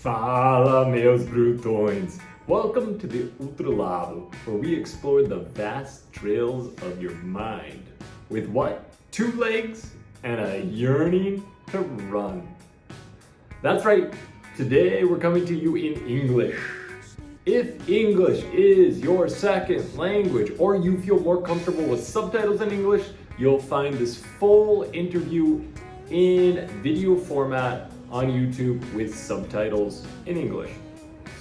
Fala, meus brutões! Welcome to the Ultra Lado, where we explore the vast trails of your mind. With what? 2 legs and a yearning to run. That's right, today we're coming to you in English. If English is your second language, or you feel more comfortable with subtitles in English, you'll find this full interview in video format on YouTube with subtitles in English.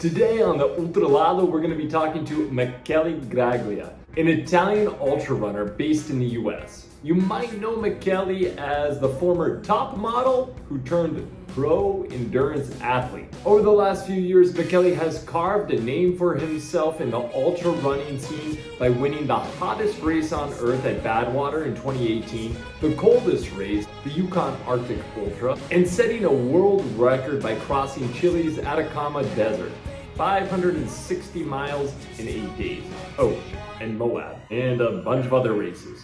Today on the Ultra Lado, we're going to be talking to Michele Graglia, an Italian ultra runner based in the US. You might know Michele as the former top model who turned pro endurance athlete. Over the last few years, Michele has carved a name for himself in the ultra running scene by winning the hottest race on earth at Badwater in 2018, the coldest race, the Yukon Arctic Ultra, and setting a world record by crossing Chile's Atacama desert, 560 miles in 8 days. Oh, and Moab, and a bunch of other races.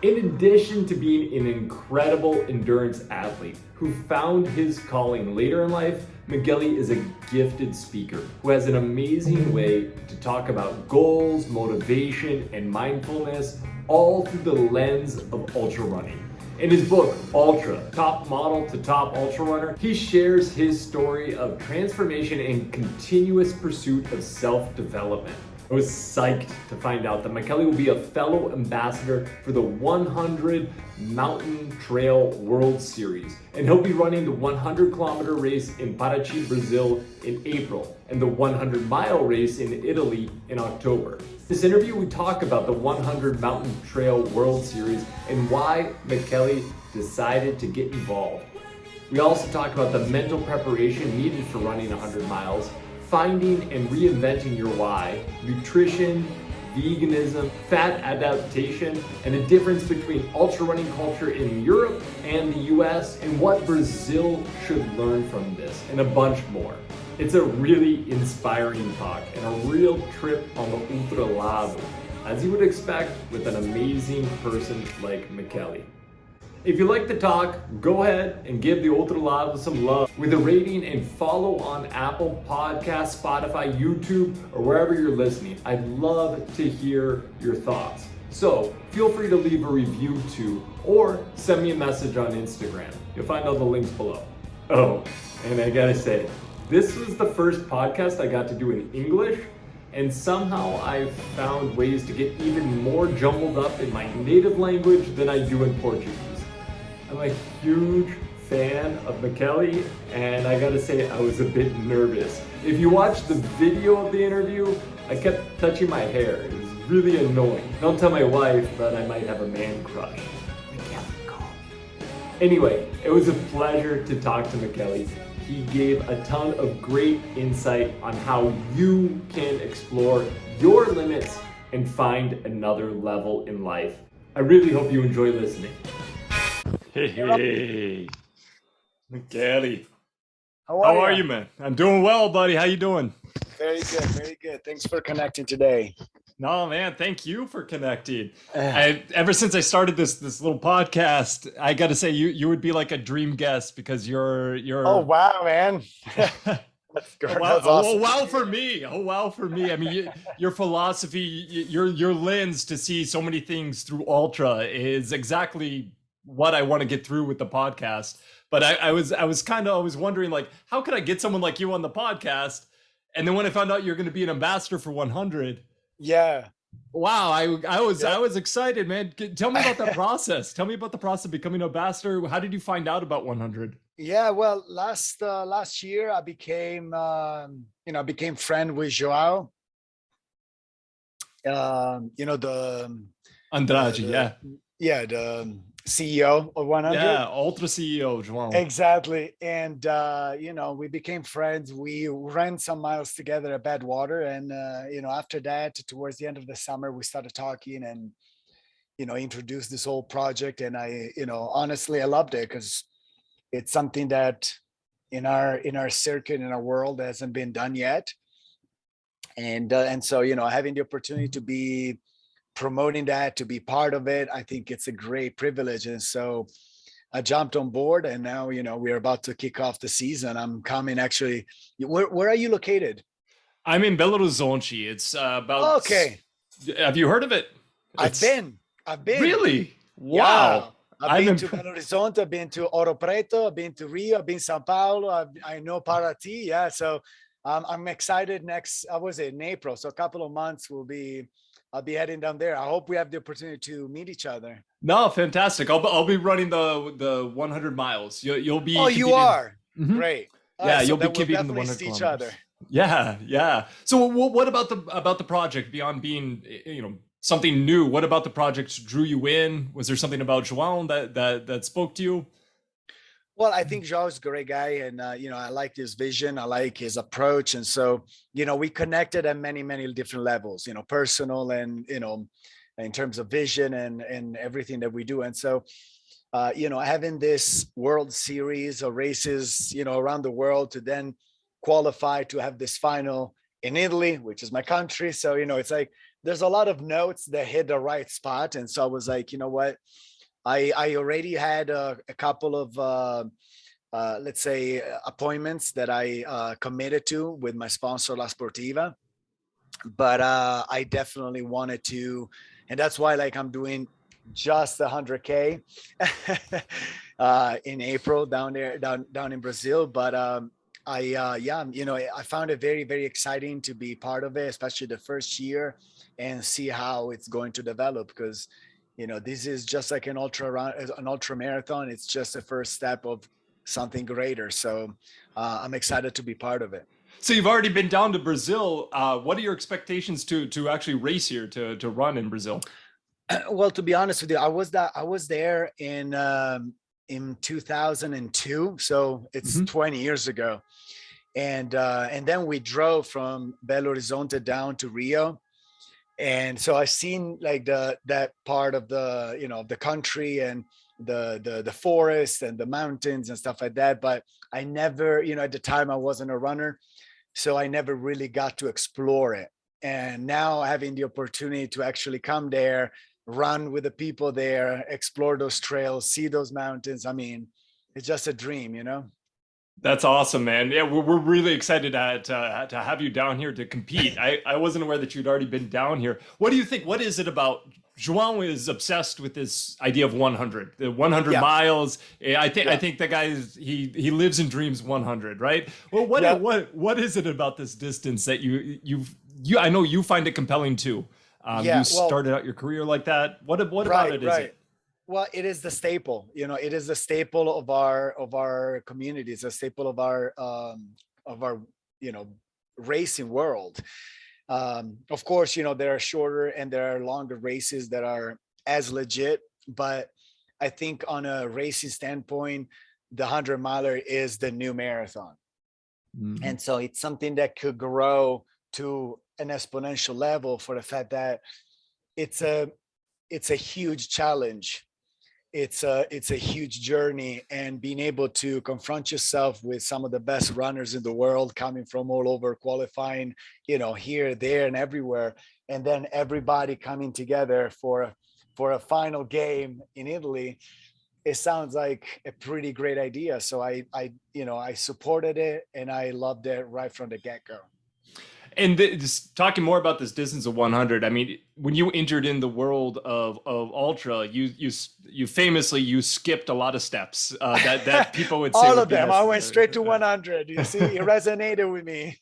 In addition to being an incredible endurance athlete who found his calling later in life, Michele is a gifted speaker who has an amazing way to talk about goals, motivation, and mindfulness, all through the lens of ultra running. In his book, Ultra, Top Model to Top Ultra Runner, he shares his story of transformation and continuous pursuit of self-development. I was psyched to find out that Michele will be a fellow ambassador for the OneHundred Mountain Trail World Series, and he'll be running the 100-kilometer race in Paraty, Brazil in April, and the 100-mile race in Italy in October. In this interview, we talk about the 100 Mountain Trail World Series and why Michele decided to get involved. We also talk about the mental preparation needed for running 100 miles, finding and reinventing your why, nutrition, veganism, fat adaptation, and the difference between ultra running culture in Europe and the US, and what Brazil should learn from this, and a bunch more. It's a really inspiring talk and a real trip on the Ultra Lado, as you would expect with an amazing person like Michele. If you like the talk, go ahead and give the Ultra Lado some love with a rating and follow on Apple Podcasts, Spotify, YouTube, or wherever you're listening. I'd love to hear your thoughts. So feel free to leave a review too, or send me a message on Instagram. You'll find all the links below. Oh, and I gotta say, this was the first podcast I got to do in English, and somehow I've found ways to get even more jumbled up in my native language than I do in Portuguese. I'm a huge fan of Michele, and I gotta say I was a bit nervous. If you watch the video of the interview, I kept touching my hair. It was really annoying. Don't tell my wife, but I might have a man crush. Michele, call me. Anyway, it was a pleasure to talk to Michele. He gave a ton of great insight on how you can explore your limits and find another level in life. I really hope you enjoy listening. Hey, Michele. How are you, man? I'm doing well, buddy. How you doing? Very good, very good. Thanks for connecting today. No, man, thank you for connecting. Ever since I started this little podcast, I got to say you would be like a dream guest because you're. Oh wow, man! That's great. Oh, wow. That's awesome. Oh wow for me! Oh wow for me! I mean, your philosophy, your lens to see so many things through ultra is exactly what I want to get through with the podcast. But I was wondering, like, how could I get someone like you on the podcast? And then when I found out you're going to be an ambassador for OneHundred, yeah, wow, I was excited, man. Tell me about that process. Tell me about the process of becoming an ambassador. How did you find out about OneHundred? yeah. Well, last year I became friend with Joao. The Andrade, the CEO of OneHundred. Yeah, Ultra CEO, Joao. Exactly. And, we became friends. We ran some miles together at Badwater. And, after that, towards the end of the summer, we started talking and, introduced this whole project. And honestly, I loved it because it's something that in our circuit, in our world hasn't been done yet. And so, having the opportunity to be promoting that, to be part of it, I think it's a great privilege. And so I jumped on board, and now, we're about to kick off the season. I'm coming actually. Where are you located? I'm in Belo Horizonte. It's about. Okay. Have you heard of it? I've It's been. I've been. really Yeah. wow. I've I'm been to impressed. Belo Horizonte, I've been to Ouro Preto, I've been to Rio, I've been Sao Paulo, I know Paraty. Yeah. So I'm excited next, I was in April. So a couple of months I'll be heading down there. I hope we have the opportunity to meet each other. No, fantastic. I'll be running the 100 miles. You'll Oh, be you competing. are? Mhm. Great. All Yeah, right. So you'll be then we'll competing the definitely 100 see each other. kilometers. Yeah, yeah. So what about the project beyond being something new? What about the project drew you in? Was there something about João that spoke to you? Well, I think Joe's a great guy, and I like his vision, I like his approach, and so we connected at many, many different levels, personal and in terms of vision and everything that we do. And so, having this World Series of races, around the world to then qualify to have this final in Italy, which is my country. So, it's like there's a lot of notes that hit the right spot, and so I was like, you know what, I already had a couple of let's say appointments that I committed to with my sponsor La Sportiva, but I definitely wanted to, and that's why like I'm doing just 100K in April down in Brazil. But yeah, I found it very, very exciting to be part of it, especially the first year, and see how it's going to develop, because this is just like an ultra marathon. It's just the first step of something greater. So I'm excited to be part of it. So you've already been down to Brazil. What are your expectations to actually race here to run in Brazil? Well, to be honest with you, I was there in 2002, so it's Hmm. 20 years ago, and then we drove from Belo Horizonte down to Rio, and so I seen like that part of the country, and the forest and the mountains and stuff like that. But I never, at the time I wasn't a runner, so I never really got to explore it. And now having the opportunity to actually come there, run with the people there, explore those trails, see those mountains, I mean, it's just a dream. That's awesome, man. Yeah, we're really excited to have you down here to compete. I wasn't aware that you'd already been down here. What do you think? What is it about? João is obsessed with this idea of 100, the 100 Yeah, miles. I yeah, think the guy is he lives and dreams 100, right? Well, yeah, what is it about this distance that you I know you find it compelling too. You yeah. Well, started out your career like that. What about right, it is right. it? Well, it is the staple. It is the staple of our community. It's a staple of our you know racing world. Of course, there are shorter and there are longer races that are as legit, but I think on a racing standpoint, the 100 miler is the new marathon. Mhm. And so it's something that could grow to an exponential level, for the fact that it's a it's a huge challenge. It's a huge journey, and being able to confront yourself with some of the best runners in the world, coming from all over, qualifying, here, there, and everywhere, and then everybody coming together for a final game in Italy. It sounds like a pretty great idea. So I supported it, and I loved it right from the get-go. And just talking more about this distance of 100, I mean, when you entered in the world of ultra, you famously you skipped a lot of steps that people would say All would of be them. I went straight to a 100. You see, it resonated with me.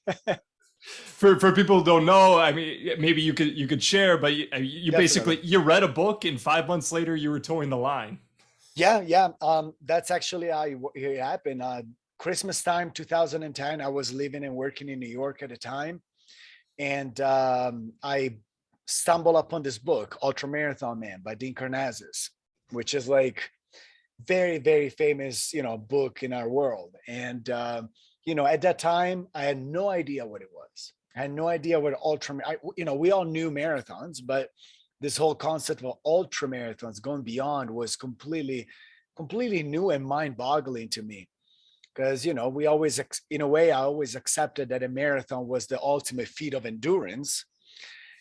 for people who don't know. I mean, maybe you could share, but you basically Definitely. you read a book and 5 months later you were towing the line. Yeah, yeah. That's actually how it happened. Christmas time, 2010. I was living and working in New York at the time, and I stumbled upon this book, Ultra Marathon Man by Dean Karnazes, which is like very, very famous, book in our world. And at that time, I had no idea what it was. I had no idea what we all knew marathons, but this whole concept of ultra marathons going beyond was completely, completely new and mind-boggling to me. Because we always, in a way, I always accepted that a marathon was the ultimate feat of endurance,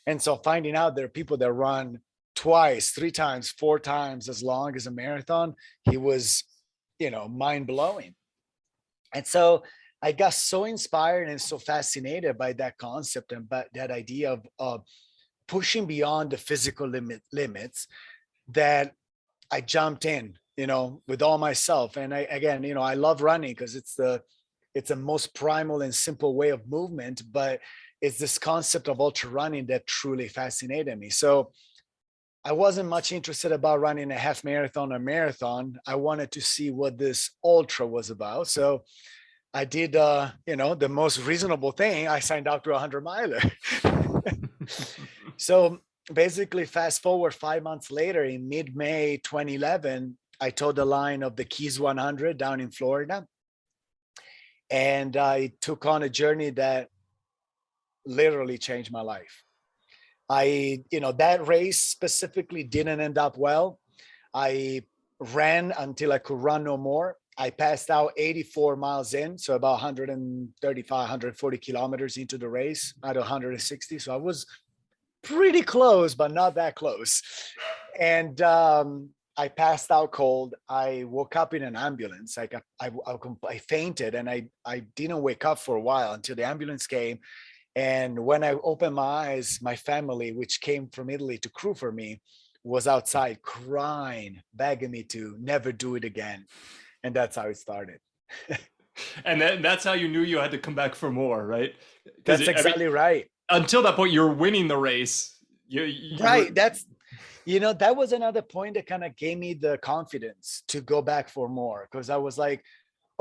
and so finding out there are people that run twice, three times, four times as long as a marathon, he was mind blowing. And so I got so inspired and so fascinated by that concept and by that idea of pushing beyond the physical limits that I jumped in, with all myself. And I love running because it's the most primal and simple way of movement, but it's this concept of ultra running that truly fascinated me. So I wasn't much interested about running a half marathon or marathon. I wanted to see what this ultra was about. So I did, the most reasonable thing. I signed up to a 100-miler. So basically, fast forward 5 months later, in mid-May 2011, I towed the line of the Keys 100 down in Florida. And I took on a journey that literally changed my life. That race specifically didn't end up well. I ran until I could run no more. I passed out 84 miles in, so about 135, 140 kilometers into the race out of 160. So I was pretty close, but not that close. And I passed out cold. I woke up in an ambulance. I fainted, and I didn't wake up for a while until the ambulance came. And when I opened my eyes, my family, which came from Italy to crew for me, was outside crying, begging me to never do it again. And that's how it started. And that's how you knew you had to come back for more, right? That's exactly right. Until that point, you're winning the race. Right. That was another point that kind of gave me the confidence to go back for more, because I was like,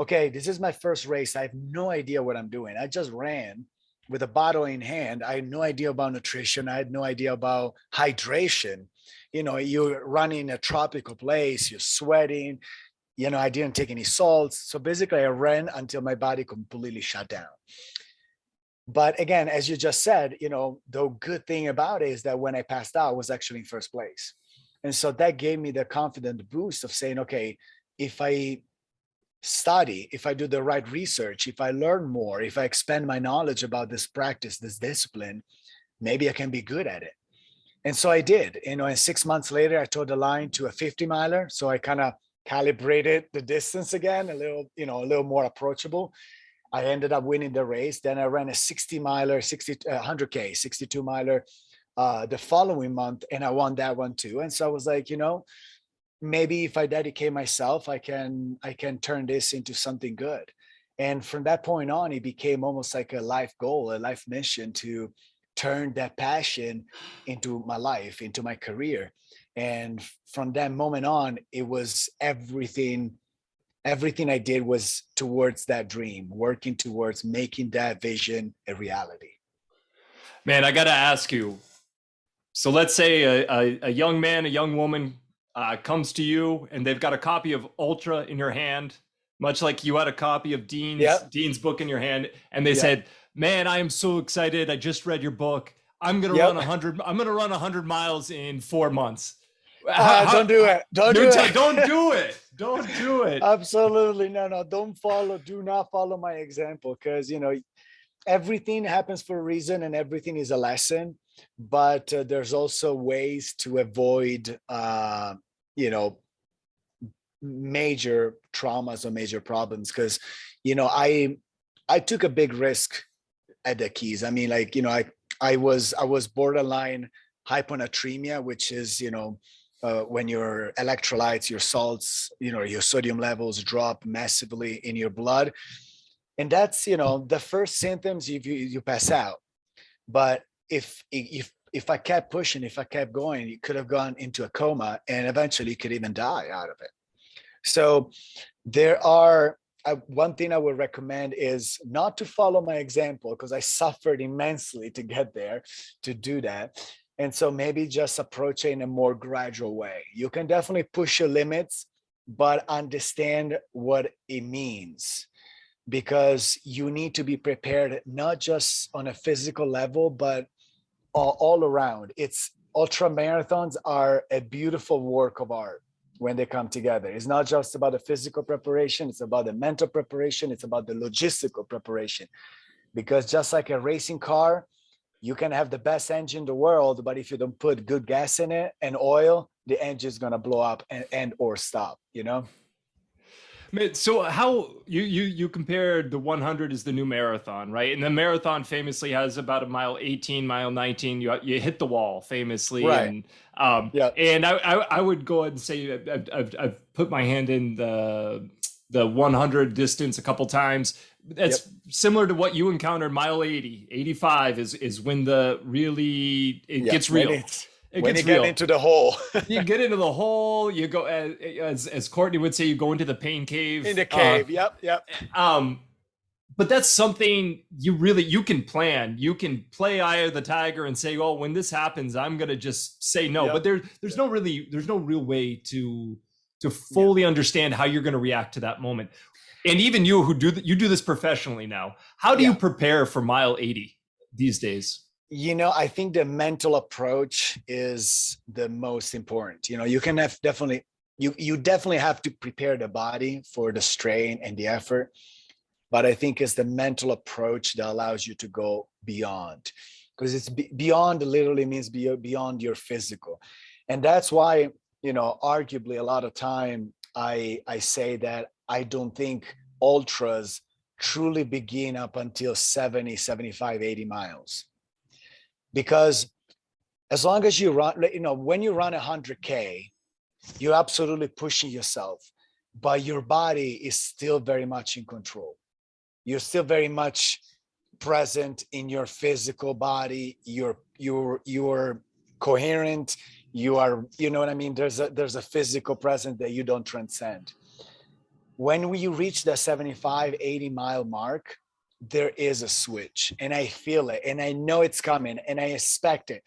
okay, this is my first race. I have no idea what I'm doing. I just ran with a bottle in hand. I had no idea about nutrition. I had no idea about hydration. You're running in a tropical place, you're sweating. I didn't take any salts. So basically I ran until my body completely shut down. But again, as you just said, the good thing about it is that when I passed out, I was actually in first place. And so that gave me the confident boost of saying, okay, if I study, if I do the right research, if I learn more, if I expand my knowledge about this practice, this discipline, maybe I can be good at it. And so I did. And 6 months later, I towed the line to a 50-miler. So I kind of calibrated the distance again, a little more approachable. I ended up winning the race. Then I ran a 60-miler, 100K, 62-miler the following month, and I won that one too. And so I was like, maybe if I dedicate myself, I can turn this into something good. And from that point on, it became almost like a life goal, a life mission to turn that passion into my life, into my career. And from that moment on, it was everything I did was towards that dream, working towards making that vision a reality. Man, I got to ask you. So let's say a young man, a young woman comes to you and they've got a copy of Ultra in your hand, much like you had a copy of Dean's book in your hand. And they said, man, I am so excited. I just read your book. I'm going to run 100. I'm going to run 100 miles in 4 months. Don't do it. Don't do it. Don't do it. Don't do it. Absolutely. No, do not follow my example, because, everything happens for a reason and everything is a lesson, but there's also ways to avoid, major traumas or major problems. Because, I took a big risk at the Keys. I mean, I was borderline hyponatremia, which is, when your electrolytes, your salts, your sodium levels drop massively in your blood. And that's, the first symptoms, you pass out. But if I kept pushing, if I kept going, you could have gone into a coma and eventually you could even die out of it. So there are, one thing I would recommend is not to follow my example, because I suffered immensely to get there, to do that. And so maybe just approach it in a more gradual way. You can definitely push your limits, but understand what it means, because you need to be prepared, not just on a physical level, but all around. Ultra marathons are a beautiful work of art when they come together. It's not just about the physical preparation, it's about the mental preparation, it's about the logistical preparation. Because just like a racing car, you can have the best engine in the world, but if you don't put good gas in it and oil, the engine is going to blow up and or stop, So how you compared the 100 is the new marathon, right? And the marathon famously has about a mile 18, mile 19. You hit the wall famously, Right. and Yeah. I would go ahead and say I've put my hand in the 100 distance a couple times. Yep. That's similar to what you encountered. Mile 80, 85 is when the really it Yeah. gets real. It When you gets get real. into the hole. You get into the hole. You go as Courtney would say, you go into the pain In cave. the cave. Yep. Yep. Um, but that's something you can plan. You can play Eye of the Tiger and say, "Oh, when this happens, I'm gonna just say no." Yep. But there's no real way to Yeah. fully understand how you're going to react to that moment. And even you who you do this professionally now, how do you Yeah. prepare for mile 80 these days? I think the mental approach is the most important. You can have definitely you definitely have to prepare the body for the strain and the effort, but I think it's the mental approach that allows you to go beyond, because it's beyond literally means beyond your physical. And that's why, arguably a lot of time I say that I don't think ultras truly begin up until 70, 75, 80 miles. Because as long as you run, when you run 100K, you're absolutely pushing yourself, but your body is still very much in control. You're still very much present in your physical body. You're coherent. You are, you know what I mean? There's a physical presence that you don't transcend. When we reach the 75, 80 mile mark, there is a switch, and I feel it, and I know it's coming, and I expect it.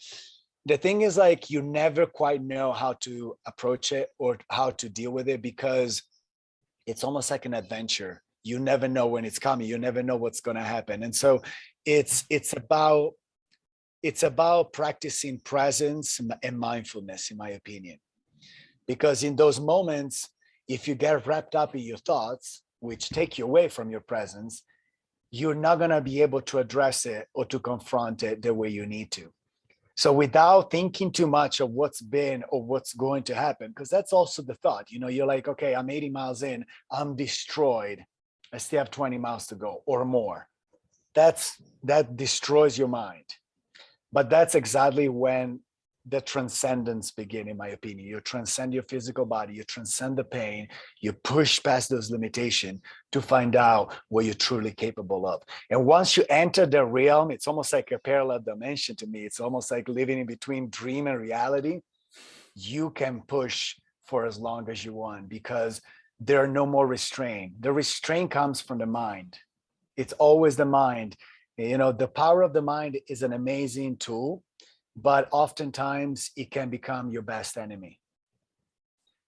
The thing is, like, you never quite know how to approach it or how to deal with it, because it's almost like an adventure. You never know when it's coming. You never know what's going to happen. And so it's about practicing presence and mindfulness, in my opinion. Because in those moments, if you get wrapped up in your thoughts, which take you away from your presence, you're not going to be able to address it or to confront it the way you need to. So without thinking too much of what's been or what's going to happen, because that's also the thought, you're like, okay, I'm 80 miles in, I'm destroyed. I still have 20 miles to go or more. That destroys your mind. But that's exactly when the transcendence begin, in my opinion. You transcend your physical body, you transcend the pain, you push past those limitations to find out what you're truly capable of. And once you enter the realm, it's almost like a parallel dimension to me. It's almost like living in between dream and reality. You can push for as long as you want, because there are no more restraint. The restraint comes from the mind. It's always the mind. The power of the mind is an amazing tool, but oftentimes it can become your best enemy.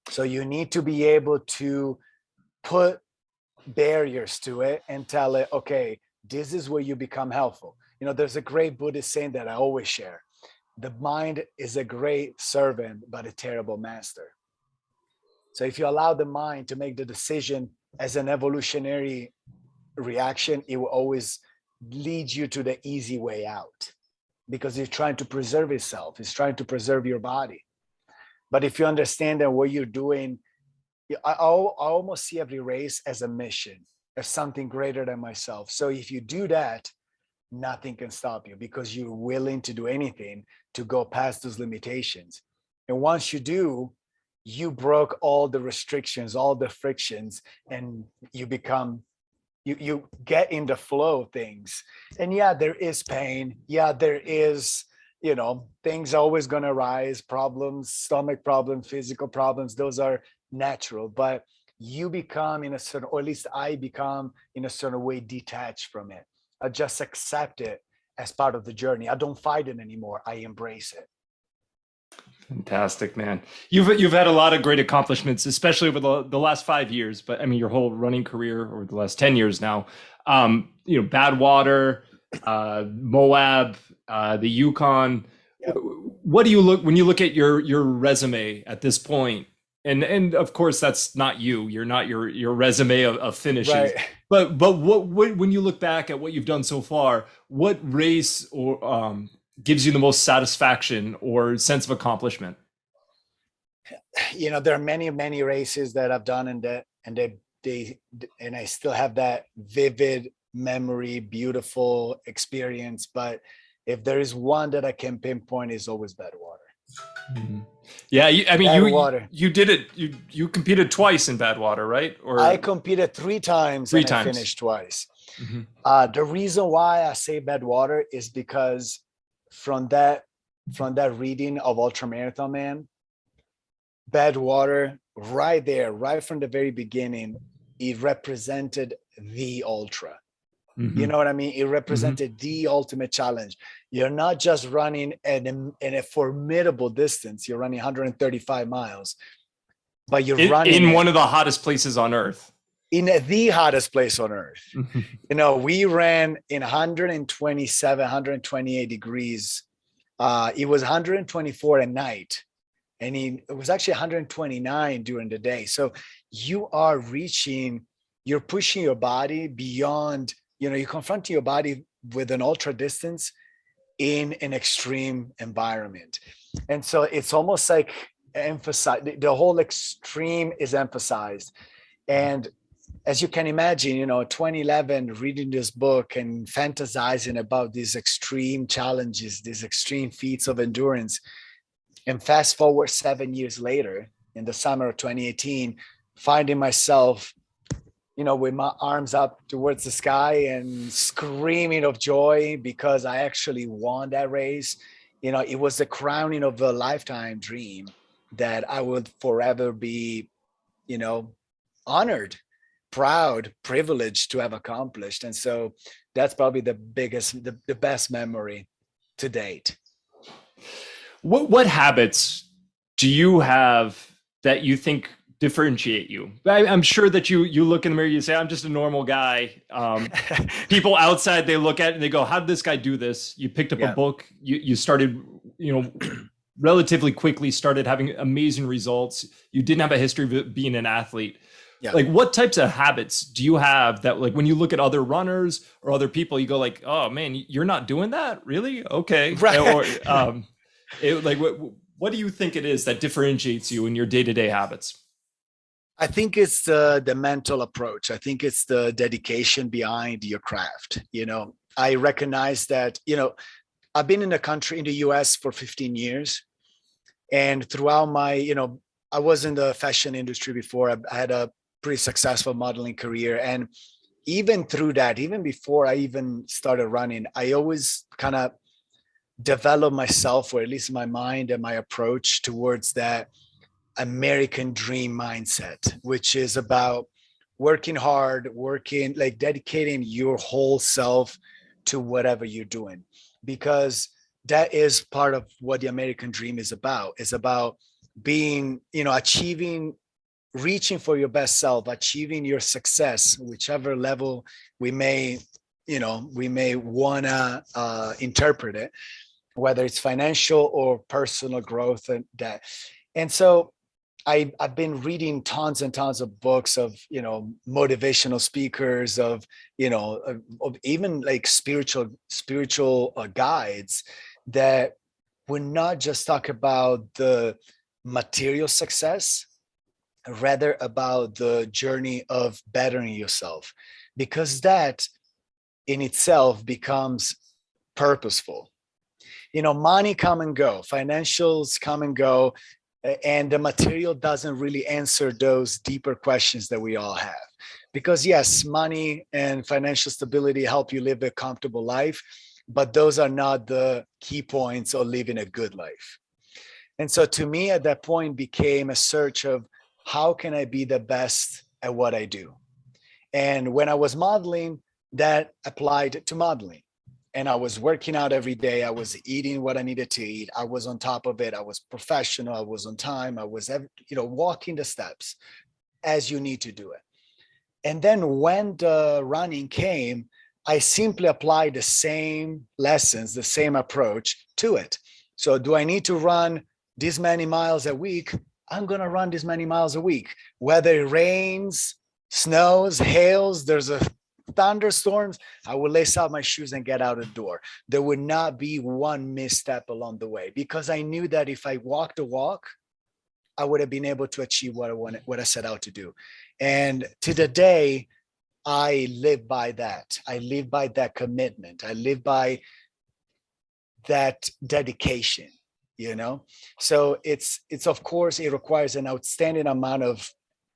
So you need to be able to put barriers to it and tell it, okay, this is where you become helpful. There's a great Buddhist saying that I always share. The mind is a great servant, but a terrible master. So if you allow the mind to make the decision as an evolutionary reaction, it will always lead you to the easy way out, because it's trying to preserve itself. It's trying to preserve your body. But if you understand that what you're doing, I almost see every race as a mission, as something greater than myself. So if you do that, nothing can stop you, because you're willing to do anything to go past those limitations. And once you do, you broke all the restrictions, all the frictions, and you get in the flow of things. And yeah, there is pain. Yeah, there is, things are always going to arise, problems, stomach problems, physical problems. Those are natural, but you become in a certain, or at least I become in a certain way detached from it. I just accept it as part of the journey. I don't fight it anymore. I embrace it. Fantastic, man. You've had a lot of great accomplishments, especially over the last 5 years, but I mean your whole running career over the last 10 years now. Badwater, Moab, the Yukon. Yep. What do you look when you look at your resume at this point? And of course that's not you. You're not your resume of finishes. Right. But what when you look back at what you've done so far, what race or gives you the most satisfaction or sense of accomplishment? There are many races that I've done, and they and I still have that vivid memory, beautiful experience. But if there is one that I can pinpoint, is always Badwater. Mm-hmm. Yeah, I mean, Badwater. you did it. You competed twice in Badwater, right? Or I competed 3 times three and times. I finished twice. Mm-hmm. The reason why I say Badwater is because from that reading of Ultramarathon Man, Badwater, right there, right from the very beginning, it represented the ultra. Mm-hmm. You know what I mean? It represented the ultimate challenge. You're not just running in a formidable distance. You're running 135 miles, but you're running in one of the hottest places on earth. In the hottest place on earth. You know, we ran in 127, 128 degrees. It was 124 at night. And it was actually 129 during the day. So you are you're pushing your body beyond, you know, you're confronting your body with an ultra distance in an extreme environment. And so it's almost like the whole extreme is emphasized. And as you can imagine, you know, 2011, reading this book and fantasizing about these extreme challenges, these extreme feats of endurance. And fast forward 7 years later, in the summer of 2018, finding myself, you know, with my arms up towards the sky and screaming of joy because I actually won that race. You know, it was the crowning of a lifetime dream that I would forever be, you know, honored, proud, privileged to have accomplished. And so that's probably the best memory to date. What habits do you have that you think differentiate you? I'm sure that you look in the mirror, you say, I'm just a normal guy. People outside, they look at it and they go, how did this guy do this? You picked up a book, you started, you know, relatively quickly started having amazing results. You didn't have a history of being an athlete. Yeah. Like, what types of habits do you have that, like, when you look at other runners or other people, you go like, oh man, you're not doing that? Really? Okay. Right. Or, what do you think it is that differentiates you in your day-to-day habits? I think it's the mental approach. I think it's the dedication behind your craft. You know, I recognize that, you know, I've been in the US for 15 years. And throughout my, you know, I was in the fashion industry before. I had a pretty successful modeling career. And even through that, even before I even started running, I always kind of develop myself, or at least my mind and my approach towards that American dream mindset, which is about working hard, like dedicating your whole self to whatever you're doing, because that is part of what the American dream is about. It's about being, you know, reaching for your best self, achieving your success, whichever level we may wanna interpret it, whether it's financial or personal growth and that. And so I've been reading tons and tons of books of, you know, motivational speakers, of, you know, of even like spiritual guides that would not just talk about the material success, rather about the journey of bettering yourself, because that in itself becomes purposeful. You know, money come and go, financials come and go, and the material doesn't really answer those deeper questions that we all have. Because yes, money and financial stability help you live a comfortable life, but those are not the key points of living a good life. And so to me, at that point, became a search of how can I be the best at what I do? And when I was modeling, that applied to modeling. And I was working out every day. I was eating what I needed to eat. I was on top of it. I was professional. I was on time. I was, you know, walking the steps as you need to do it. And then when the running came, I simply applied the same lessons, the same approach to it. So do I need to run this many miles a week? I'm going to run this many miles a week. Whether it rains, snows, hails, there's a thunderstorms, I would lace up my shoes and get out the door. There would not be one misstep along the way, because I knew that if I walked the walk, I would have been able to achieve what I wanted, what I set out to do. And to the day, I live by that. I live by that commitment. I live by that dedication, you know? So it's of course, it requires an outstanding amount of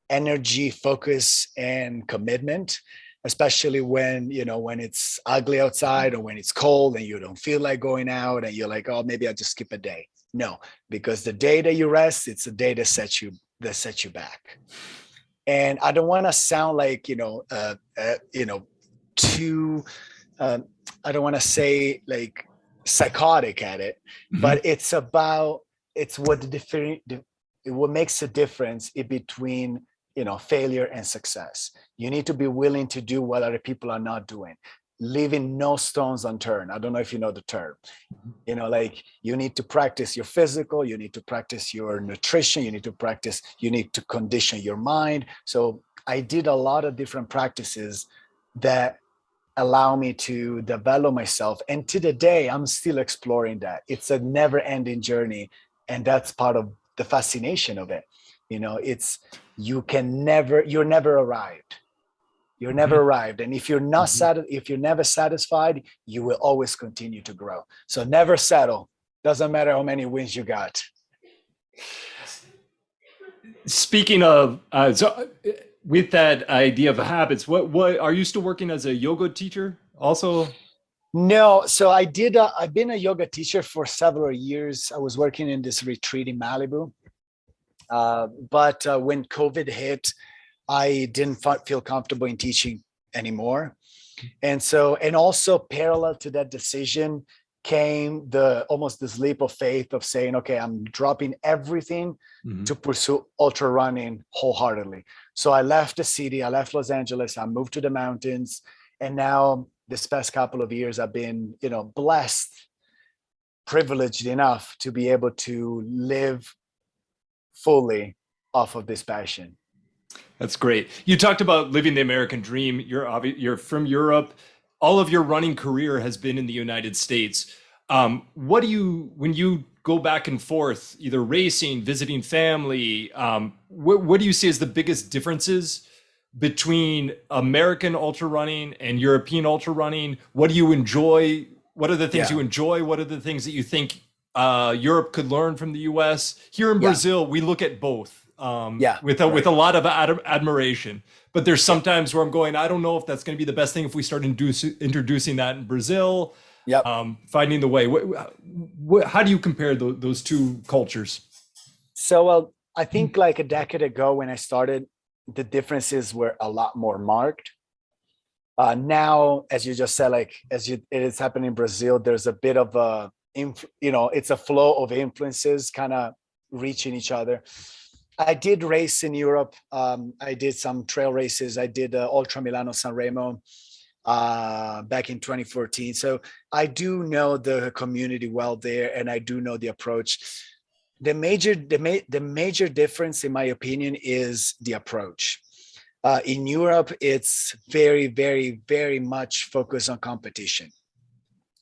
energy, focus, and commitment, especially when, you know, when it's ugly outside or when it's cold and you don't feel like going out and you're like, oh, maybe I'll just skip a day. No, because the day that you rest, it's the day that sets you back. And I don't want to sound like, too, I don't want to say like psychotic at it, but it's what makes a difference in between, you know, failure and success. You need to be willing to do what other people are not doing, leaving no stones unturned. I don't know if you know the term. You know, like you need to practice your physical, you need to practice your nutrition, you need to condition your mind. So I did a lot of different practices that allow me to develop myself. And to the day, I'm still exploring that. It's a never ending journey. And that's part of the fascination of it. You know, you're never arrived. You're never arrived. And if you're not if you're never satisfied, you will always continue to grow. So never settle. Doesn't matter how many wins you got. Speaking of, with that idea of habits, what are you still working as a yoga teacher also? No, so I've been a yoga teacher for several years. I was working in this retreat in Malibu. But when COVID hit, I didn't feel comfortable in teaching anymore. And also parallel to that decision came almost this leap of faith of saying, okay, I'm dropping everything to pursue ultra running wholeheartedly. So I left the city, I left Los Angeles, I moved to the mountains. And now this past couple of years, I've been, you know, blessed, privileged enough to be able to live fully off of this passion. That's great. You talked about living the American dream. You're from Europe. All of your running career has been in the United States. When you go back and forth, either racing, visiting family, what do you see as the biggest differences between American ultra running and European ultra running? What do you enjoy? What are the things you enjoy? What are the things that you think Europe could learn from the US? Here in Brazil, we look at both with a lot of admiration. But there's sometimes where I'm going, I don't know if that's going to be the best thing if we start introducing that in Brazil. Finding the way. How do you compare those two cultures? So I think like a decade ago when I started, the differences were a lot more marked. Now, as you just said, like it is happening in Brazil, there's a bit of a it's a flow of influences kind of reaching each other. I did race in Europe. I did some trail races. I did Ultra Milano San Remo back in 2014. So I do know the community well there, and I do know the approach. The major difference, in my opinion, is the approach. In Europe, it's very, very, very much focused on competition.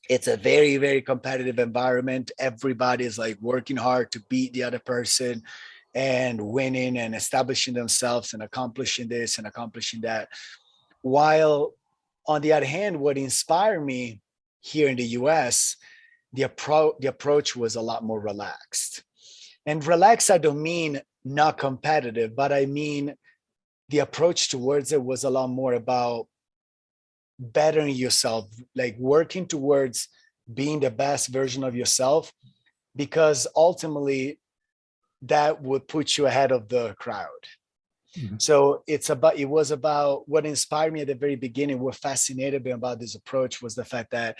It's a very, very competitive environment. Everybody is like working hard to beat the other person and winning and establishing themselves and accomplishing this and accomplishing that. While on the other hand, what inspired me here in the US, the approach was a lot more relaxed. And relaxed, I don't mean not competitive, but I mean the approach towards it was a lot more about bettering yourself, like working towards being the best version of yourself, because ultimately that would put you ahead of the crowd. So it was about what inspired me at the very beginning. What fascinated me about this approach was the fact that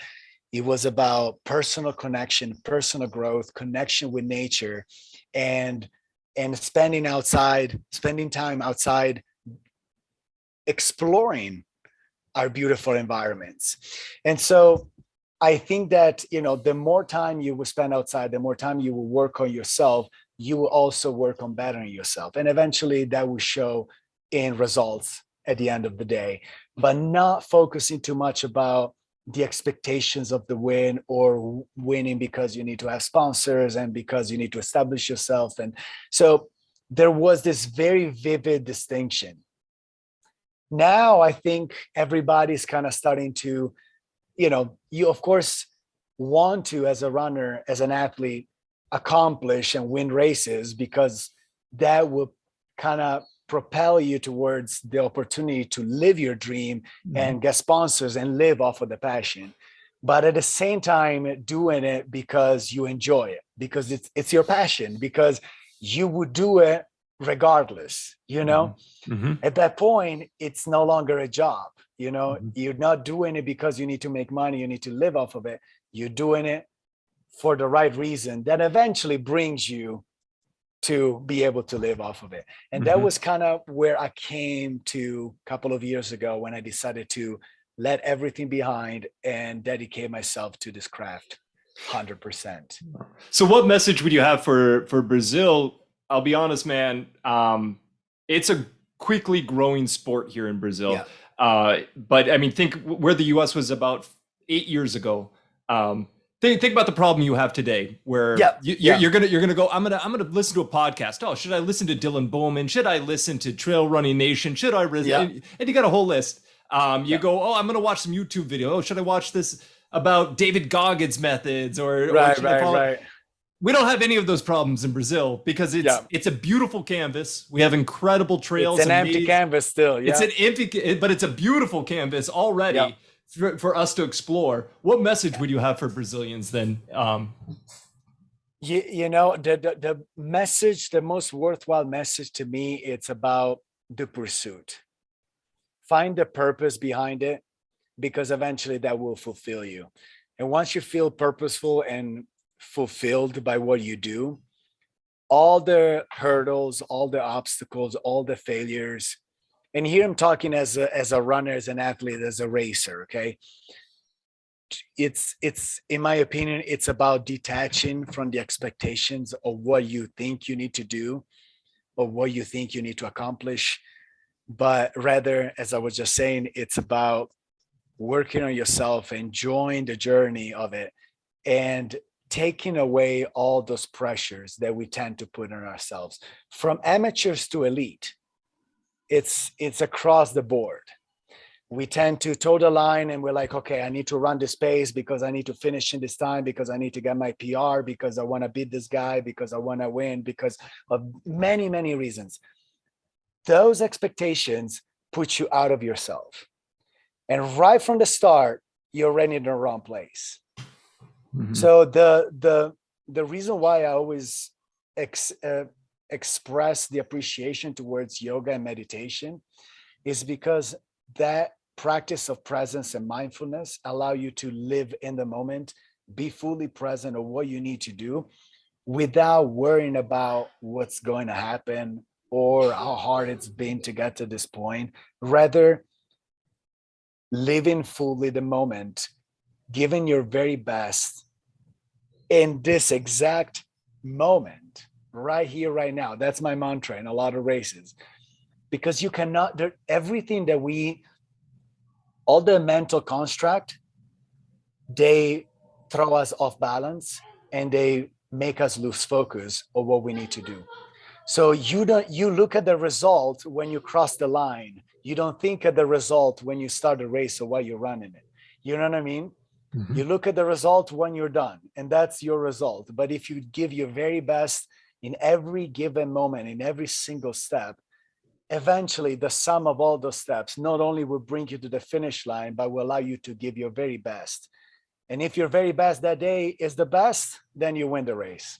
it was about personal connection, personal growth, connection with nature, and spending time outside, exploring our beautiful environments. And so I think that, the more time you will spend outside, the more time you will work on yourself, you will also work on bettering yourself. And eventually that will show in results at the end of the day, but not focusing too much about the expectations of the win or winning because you need to have sponsors and because you need to establish yourself. And so there was this very vivid distinction. Now I think everybody's kind of starting to, you of course want to, as a runner, as an athlete, accomplish and win races, because that will kind of propel you towards the opportunity to live your dream and get sponsors and live off of the passion. But at the same time, doing it because you enjoy it, because it's your passion, because you would do it regardless, At that point, it's no longer a job, You're not doing it because you need to make money, you need to live off of it. You're doing it for the right reason that eventually brings you to be able to live off of it. And that was kind of where I came to a couple of years ago, when I decided to let everything behind and dedicate myself to this craft 100%. So what message would you have for Brazil? I'll be honest, man. It's a quickly growing sport here in Brazil. Yeah. But I mean, think where the US was about 8 years ago. Think about the problem you have today, where you're gonna go, I'm gonna listen to a podcast. Oh, should I listen to Dylan Bowman? Should I listen to Trail Running Nation? Should I and you got a whole list. You go, oh, I'm gonna watch some YouTube video. Oh, should I watch this about David Goggins' methods? Right. We don't have any of those problems in Brazil, because it's a beautiful canvas. We have incredible trails. It's an empty canvas still. Yeah. It's an empty, but it's a beautiful canvas already. Yeah. For us to explore. What message would you have for Brazilians then? The message, the most worthwhile message to me, it's about the pursuit. Find the purpose behind it, because eventually that will fulfill you. And once you feel purposeful and fulfilled by what you do, all the hurdles, all the obstacles, all the failures, and here I'm talking as a runner, as an athlete, as a racer, okay? It's in my opinion, it's about detaching from the expectations of what you think you need to do or what you think you need to accomplish. But rather, as I was just saying, it's about working on yourself, enjoying the journey of it, and taking away all those pressures that we tend to put on ourselves, from amateurs to elite. It's across the board. We tend to toe the line and we're like, okay, I need to run this pace because I need to finish in this time, because I need to get my PR, because I want to beat this guy, because I want to win, because of many, many reasons. Those expectations put you out of yourself. And right from the start, you're already in the wrong place. So the reason why I always express the appreciation towards yoga and meditation is because that practice of presence and mindfulness allow you to live in the moment, be fully present of what you need to do without worrying about what's going to happen or how hard it's been to get to this point. Rather, living fully the moment, giving your very best in this exact moment, right here, right now. That's my mantra in a lot of races, because you cannot, everything that all the mental construct, they throw us off balance and they make us lose focus of what we need to do. So you look at the result when you cross the line. You don't think of the result when you start a race or while you're running it. You know what I mean? You look at the result when you're done, and that's your result. But if you give your very best in every given moment, in every single step, eventually the sum of all those steps not only will bring you to the finish line, but will allow you to give your very best. And if your very best that day is the best, then you win the race.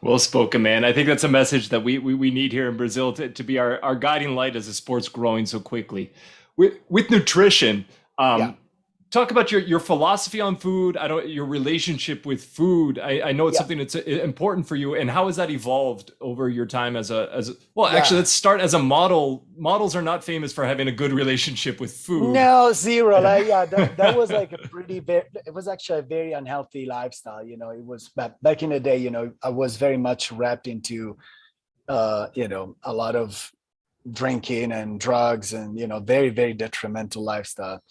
Well spoken, man. I think that's a message that we need here in Brazil to be our guiding light as the sport's growing so quickly. With nutrition, talk about your philosophy on food. Your relationship with food. I know it's something that's important for you. And how has that evolved over your time actually, let's start as a model. Models are not famous for having a good relationship with food. No, zero. That was like it was actually a very unhealthy lifestyle. It was back in the day, I was very much wrapped into, a lot of drinking and drugs and, very, very detrimental lifestyle.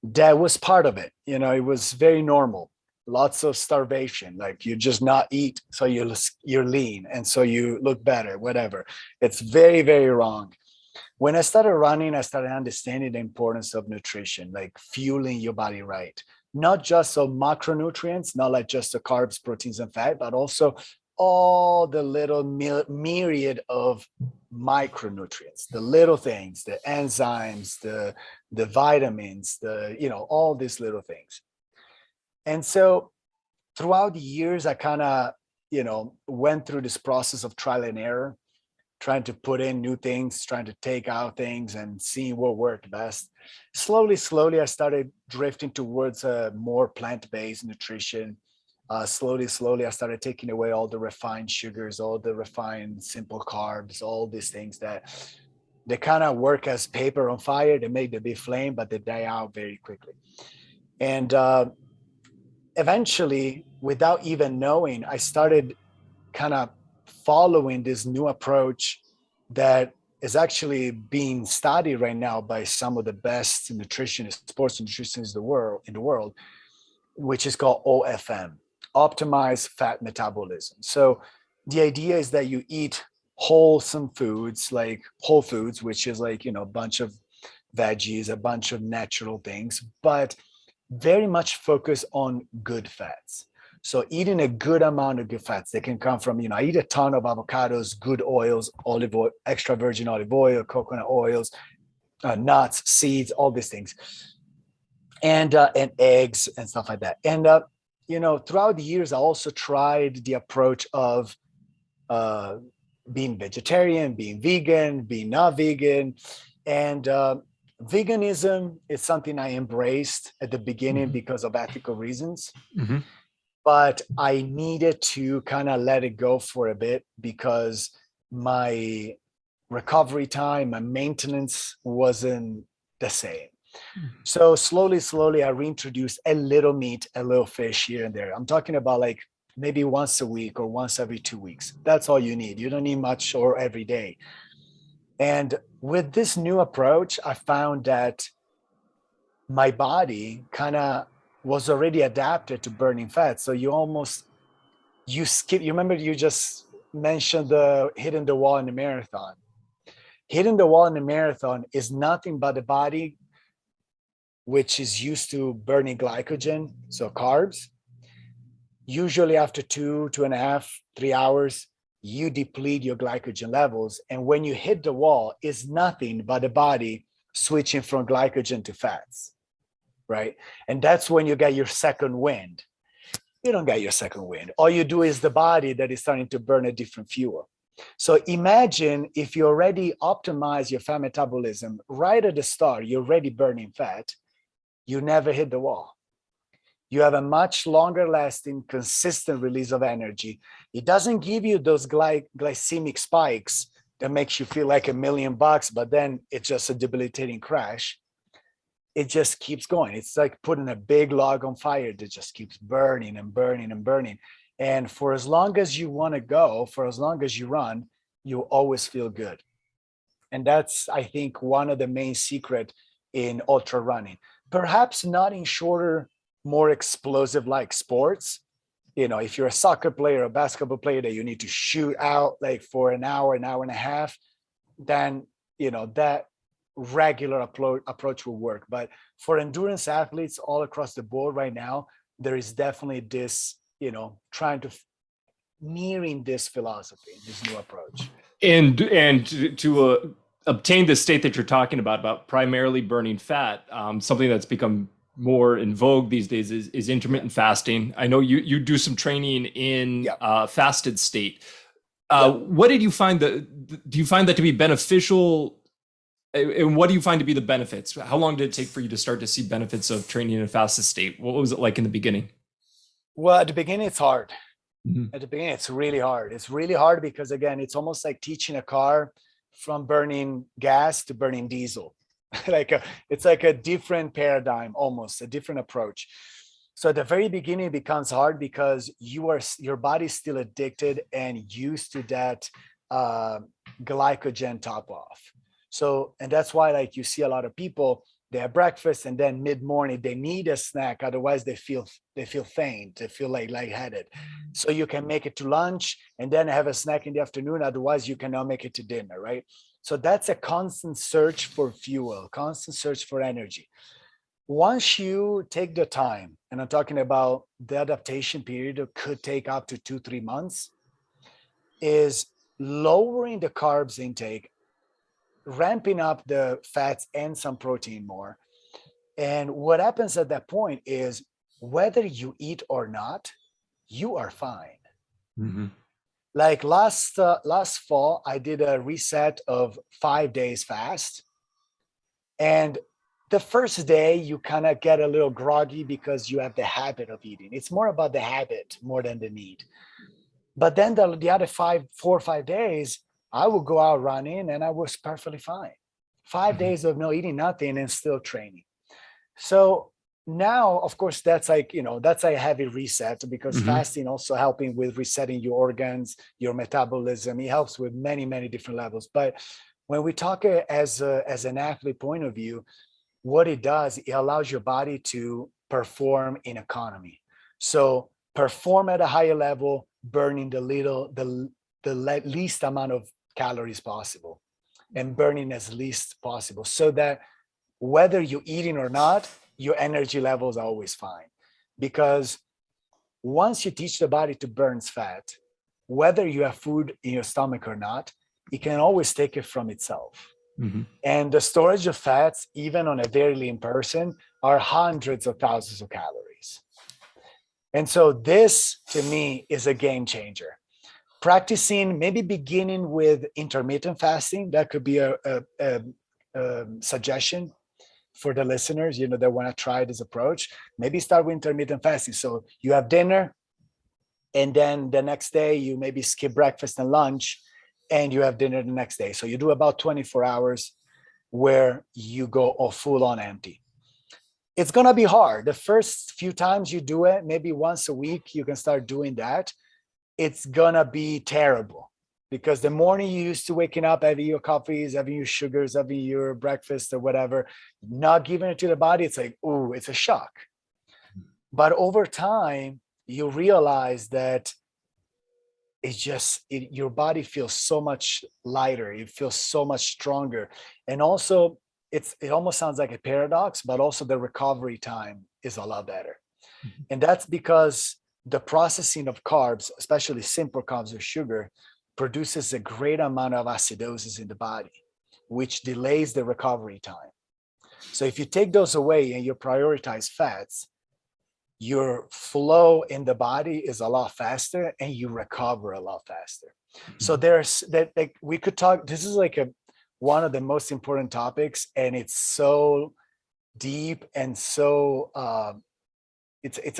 That was part of it. It was very normal. lots of starvation, like you just not eat, so you're lean, and so you look better, whatever. It's very, very wrong. When I started running, I started understanding the importance of nutrition, like fueling your body right. Not just of macronutrients, not like just the carbs, proteins, and fat, but also all the little myriad of micronutrients, the little things, the enzymes, the vitamins, all these little things. And so throughout the years, I kind of, went through this process of trial and error, trying to put in new things, trying to take out things and seeing what worked best. Slowly, I started drifting towards a more plant-based nutrition. Slowly, I started taking away all the refined sugars, all the refined simple carbs, all these things that they kind of work as paper on fire. They make the big flame, but they die out very quickly. And eventually, without even knowing, I started kind of following this new approach that is actually being studied right now by some of the best nutritionists, sports nutritionists in the world, which is called OFM, optimized fat metabolism. So the idea is that you eat wholesome foods, like whole foods, which is like, a bunch of veggies, a bunch of natural things, but very much focus on good fats. So eating a good amount of good fats, they can come from, I eat a ton of avocados, good oils, olive oil, extra virgin olive oil, coconut oils, nuts, seeds, all these things, and eggs and stuff like that. And, throughout the years, I also tried the approach of being vegetarian, being vegan, being not vegan. And veganism is something I embraced at the beginning because of ethical reasons. Mm-hmm. But I needed to kind of let it go for a bit because my recovery time, my maintenance wasn't the same. So slowly, I reintroduced a little meat, a little fish here and there. I'm talking about like maybe once a week or once every 2 weeks. That's all you need. You don't need much or every day. And with this new approach, I found that my body kind of was already adapted to burning fat. So you skip, you remember you just mentioned the hitting the wall in the marathon. Hitting the wall in the marathon is nothing but the body, which is used to burning glycogen, so carbs. Usually after 2.5, 3 hours, you deplete your glycogen levels. And when you hit the wall, it's nothing but the body switching from glycogen to fats. Right? And that's when you get your second wind. You don't get your second wind. All you do is the body that is starting to burn a different fuel. So imagine if you already optimize your fat metabolism right at the start, you're already burning fat, you never hit the wall. You have a much longer lasting, consistent release of energy. It doesn't give you those glycemic spikes that makes you feel like $1 million, but then it's just a debilitating crash. It just keeps going. It's like putting a big log on fire that just keeps burning and burning and burning. And for as long as you want to go, for as long as you run, you always feel good. And that's, I think, one of the main secret in ultra running. Perhaps not in shorter, more explosive like sports. If you're a soccer player, a basketball player that you need to shoot out like for an hour and a half, then, that regular approach will work. But for endurance athletes all across the board right now, there is definitely this, trying to nearing this philosophy, this new approach. And to obtain the state that you're talking about primarily burning fat, something that's become more in vogue these days is intermittent fasting. I know you do some training in fasted state. What did you find do you find that to be beneficial? And what do you find to be the benefits? How long did it take for you to start to see benefits of training in a fasted state? What was it like in the beginning? Well, at the beginning, it's hard. Mm-hmm. At the beginning, it's really hard. It's really hard because, again, it's almost like teaching a car from burning gas to burning diesel. It's like a different paradigm, almost a different approach. So at the very beginning, it becomes hard because your body's still addicted and used to that glycogen top off. So, and that's why, like, you see a lot of people, they have breakfast, and then mid-morning they need a snack, otherwise they feel faint, they feel like lightheaded. So you can make it to lunch and then have a snack in the afternoon, otherwise you cannot make it to dinner, right? So that's a constant search for fuel, constant search for energy. Once you take the time, and I'm talking about the adaptation period, it could take up to 2-3 months, is lowering the carbs intake, ramping up the fats and some protein more. And what happens at that point is, whether you eat or not, you are fine. Mm-hmm. Like last fall, I did a reset of 5 days fast. And the first day you kind of get a little groggy because you have the habit of eating. It's more about the habit more than the need. But then the other 4 or 5 days, I would go out running and I was perfectly fine. 5 days of no eating nothing and still training. So now, of course, that's like, that's a heavy reset, because fasting also helping with resetting your organs, your metabolism. It helps with many, many different levels. But when we talk as an athlete point of view, what it does, it allows your body to perform in economy. So perform at a higher level, burning the least amount of calories possible, and burning as least possible, so that whether you're eating or not, your energy levels are always fine. Because once you teach the body to burn fat, whether you have food in your stomach or not, it can always take it from itself. Mm-hmm. And the storage of fats, even on a very lean person, are hundreds of thousands of calories. And so this, to me, is a game changer. Practicing, maybe beginning with intermittent fasting, that could be a suggestion for the listeners, that want to try this approach. Maybe start with intermittent fasting. So you have dinner, and then the next day you maybe skip breakfast and lunch, and you have dinner the next day. So you do about 24 hours where you go all full on empty. It's going to be hard. The first few times you do it, maybe once a week, you can start doing that. It's going to be terrible, because the morning you used to waking up, having your coffees, having your sugars, having your breakfast or whatever, not giving it to the body, it's like, ooh, it's a shock. But over time, you realize that your body feels so much lighter. It feels so much stronger. And also, it almost sounds like a paradox, but also the recovery time is a lot better. Mm-hmm. And that's because the processing of carbs, especially simple carbs or sugar, produces a great amount of acidosis in the body, which delays the recovery time. So if you take those away and you prioritize fats, your flow in the body is a lot faster and you recover a lot faster. So there's that, like, we could talk, this is like one of the most important topics, and it's so deep and so it's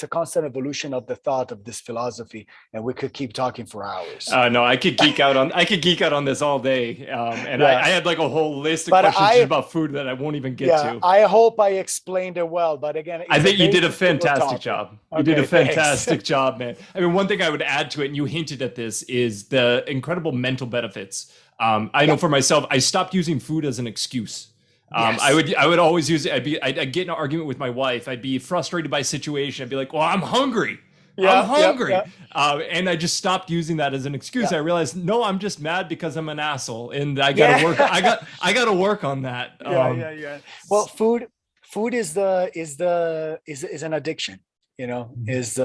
a constant evolution of the thought of this philosophy, and we could keep talking for hours. No, I could geek out on this all day. And yeah. I had like a whole list of questions about food that I won't even get to. I hope I explained it well, but again, I think you did a fantastic job. You did a fantastic job, man. I mean, one thing I would add to it, and you hinted at this, is the incredible mental benefits. I know for myself, I stopped using food as an excuse. Yes. I would always use it. I'd get in an argument with my wife. I'd be frustrated by a situation. I'd be like, well, I'm hungry. I'm hungry. And I just stopped using that as an excuse. I realized, no, I'm just mad because I'm an asshole, and I gotta work. I gotta work on that. Well, food is an addiction. Is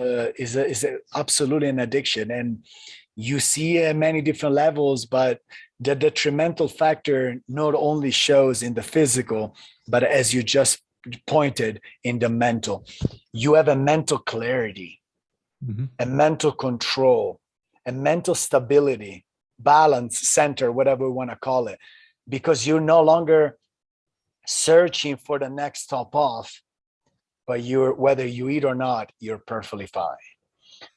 absolutely an addiction, and you see at many different levels, but the detrimental factor not only shows in the physical, but as you just pointed, in the mental. You have a mental clarity, a mental control, a mental stability, balance, center, whatever we want to call it, because you're no longer searching for the next top off, but whether you eat or not, you're perfectly fine.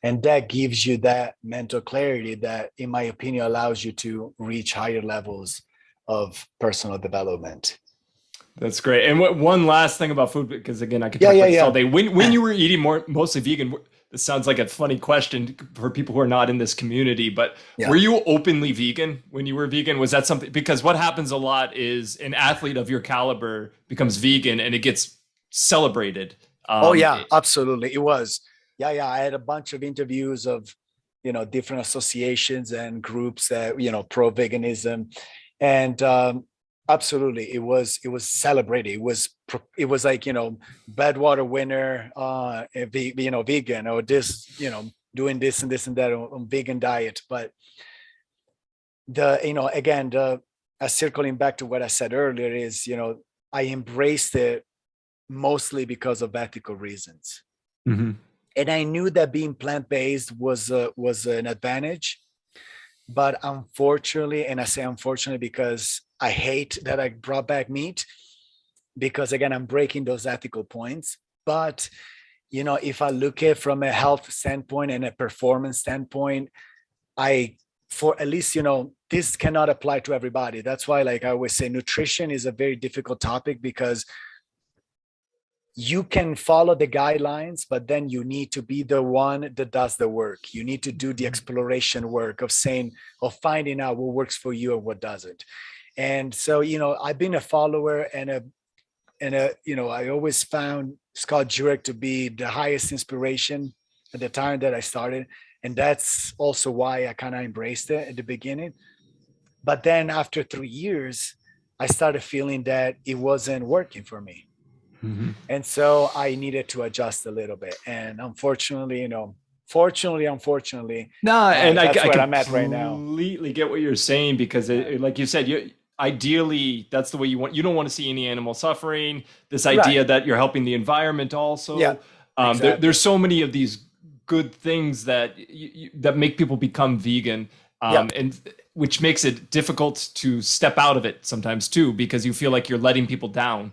And that gives you that mental clarity that, in my opinion, allows you to reach higher levels of personal development. That's great. And one last thing about food, because again, I could talk about this all day. When you were eating mostly vegan, this sounds like a funny question for people who are not in this community, but Yeah. were you openly vegan when you were vegan? Was that something, because what happens a lot is an athlete of your caliber becomes vegan and it gets celebrated. Oh yeah, absolutely. It was. Yeah, yeah. I had a bunch of interviews of, different associations and groups that, pro veganism, and absolutely, it was celebrated. It was like, Badwater winner, vegan, or this, doing this and this and that on vegan diet. But again, circling back to what I said earlier is, I embraced it mostly because of ethical reasons. Mm-hmm. And I knew that being plant-based was an advantage, but unfortunately, and I say unfortunately because I hate that I brought back meat, because again, I'm breaking those ethical points. But if I look at it from a health standpoint and a performance standpoint, for at least, this cannot apply to everybody. That's why, like I always say, nutrition is a very difficult topic, because you can follow the guidelines, but then you need to be the one that does the work. You need to do the exploration work of finding out what works for you and what doesn't. And so, I've been a follower and I always found Scott Jurek to be the highest inspiration at the time that I started. And that's also why I kind of embraced it at the beginning. But then after 3 years, I started feeling that it wasn't working for me. Mm-hmm. And so I needed to adjust a little bit. And unfortunately, unfortunately, that's where I'm at right now. Completely get what you're saying, because like you said, ideally that's the way you don't want to see any animal suffering. This idea that you're helping the environment also. Yeah, exactly. There's so many of these good things that that make people become vegan, and which makes it difficult to step out of it sometimes too, because you feel like you're letting people down.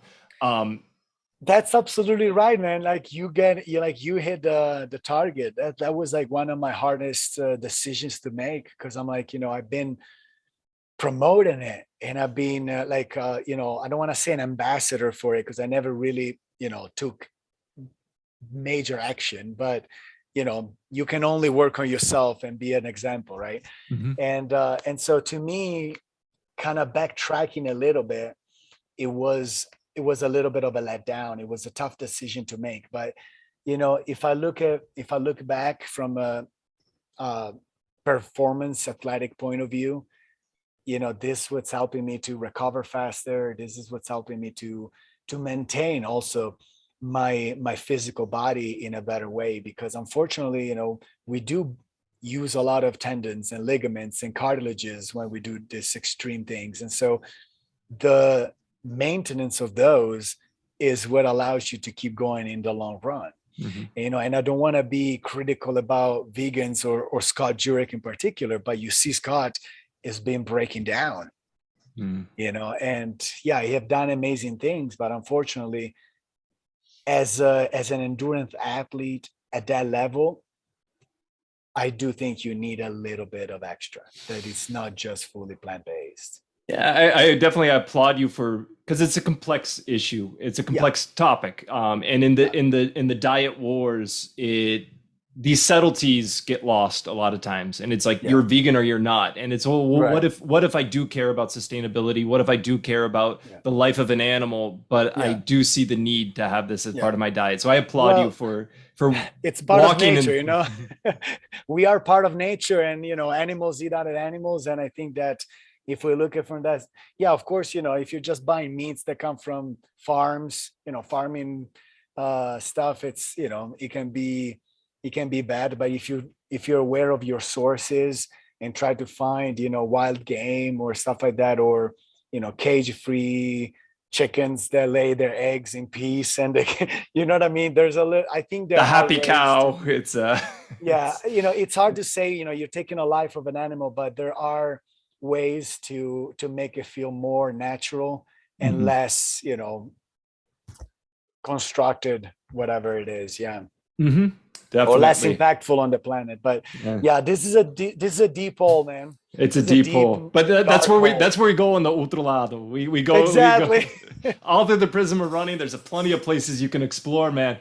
That's absolutely right, man. Like you hit the target. That was like one of my hardest decisions to make, because I'm like, I've been promoting it, and I've been I don't want to say an ambassador for it, because I never really, took major action, but you can only work on yourself and be an example, right? Mm-hmm. And so to me, kind of backtracking a little bit, it was a little bit of a letdown. It was a tough decision to make. But, if I look back from a performance athletic point of view, this is what's helping me to recover faster. This is what's helping me to maintain also my physical body in a better way, because unfortunately, we do use a lot of tendons and ligaments and cartilages when we do these extreme things. And so the maintenance of those is what allows you to keep going in the long run. Mm-hmm. And I don't want to be critical about vegans or Scott Jurek in particular, but you see Scott has been breaking down. And yeah, he have done amazing things, but unfortunately, as an endurance athlete at that level, I do think you need a little bit of extra, that it's not just fully plant-based. Yeah, I definitely applaud you because it's a complex issue. It's a complex topic. And in the diet wars, these subtleties get lost a lot of times. And it's like, you're vegan or you're not. And it's, what if I do care about sustainability? What if I do care about the life of an animal, but I do see the need to have this as part of my diet. So I applaud you for it's part of nature, we are part of nature, and, animals eat other animals. And I think that if we look at from that, of course, if you're just buying meats that come from farms, farming stuff, it's, it can be bad. But if you're aware of your sources and try to find, wild game or stuff like that, or, cage-free chickens that lay their eggs in peace, and they, you know what I mean? There's I think the happy cow. It's it's hard to say, you're taking a life of an animal, but there are ways to make it feel more natural and less, constructed, whatever it is. Mm-hmm. Definitely. Or less impactful on the planet. But this is a deep hole, man. It's a deep hole. But that's where we go on the Ultra Lado. We go exactly. We go all through the prism of running. There's plenty of places you can explore, man.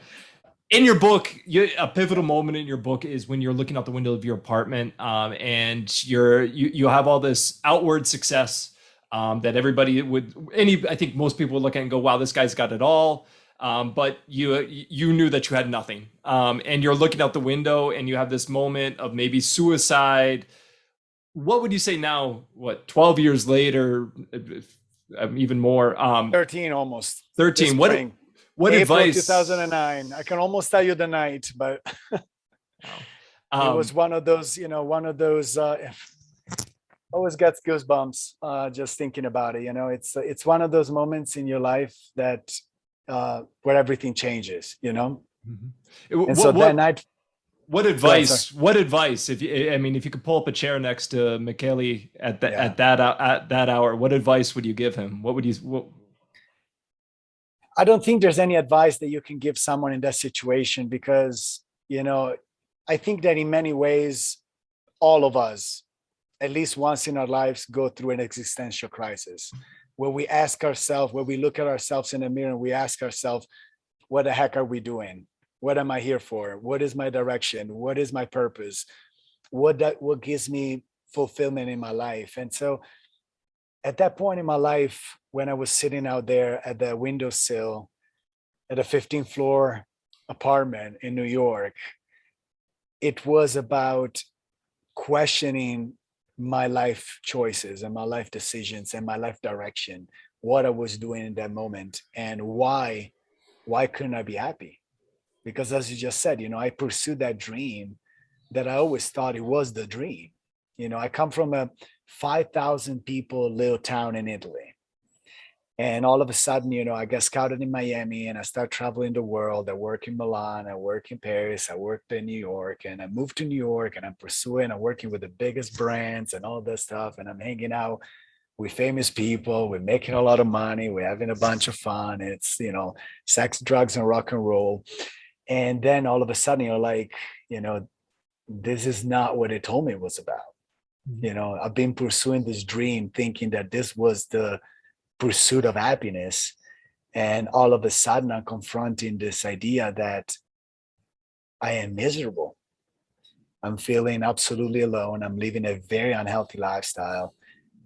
in your book, a pivotal moment in your book is when you're looking out the window of your apartment, and you have all this outward success, that everybody would, I think most people would look at and go, "Wow, this guy's got it all." But you knew that you had nothing, and you're looking out the window, and you have this moment of maybe suicide. What would you say now? What, 12 years later, even more? 13 almost. 13. What April advice? 2009. I can almost tell you the night, but it was one of those, always gets goosebumps just thinking about it. It's one of those moments in your life that where everything changes, Mhm. And so that night. What advice? What advice? If you could pull up a chair next to Michele at that hour, what advice would you give him? What would you? I don't think there's any advice that you can give someone in that situation, because, I think that in many ways, all of us, at least once in our lives, go through an existential crisis where we ask ourselves, where we look at ourselves in the mirror and we ask ourselves, what the heck are we doing? What am I here for? What is my direction? What is my purpose? What gives me fulfillment in my life? And so at that point in my life, when I was sitting out there at the windowsill at a 15th floor apartment in New York, it was about questioning my life choices and my life decisions and my life direction, what I was doing in that moment, and why couldn't I be happy? Because as you just said, I pursued that dream that I always thought it was the dream. I come from a 5,000 people little town in Italy. And all of a sudden, I got scouted in Miami and I start traveling the world. I work in Milan, I work in Paris, I worked in New York, and I moved to New York and I'm working with the biggest brands and all this stuff. And I'm hanging out with famous people. We're making a lot of money. We're having a bunch of fun. It's, sex, drugs, and rock and roll. And then all of a sudden you're like, this is not what it told me it was about. I've been pursuing this dream thinking that this was the pursuit of happiness. And all of a sudden I'm confronting this idea that I am miserable. I'm feeling absolutely alone. I'm living a very unhealthy lifestyle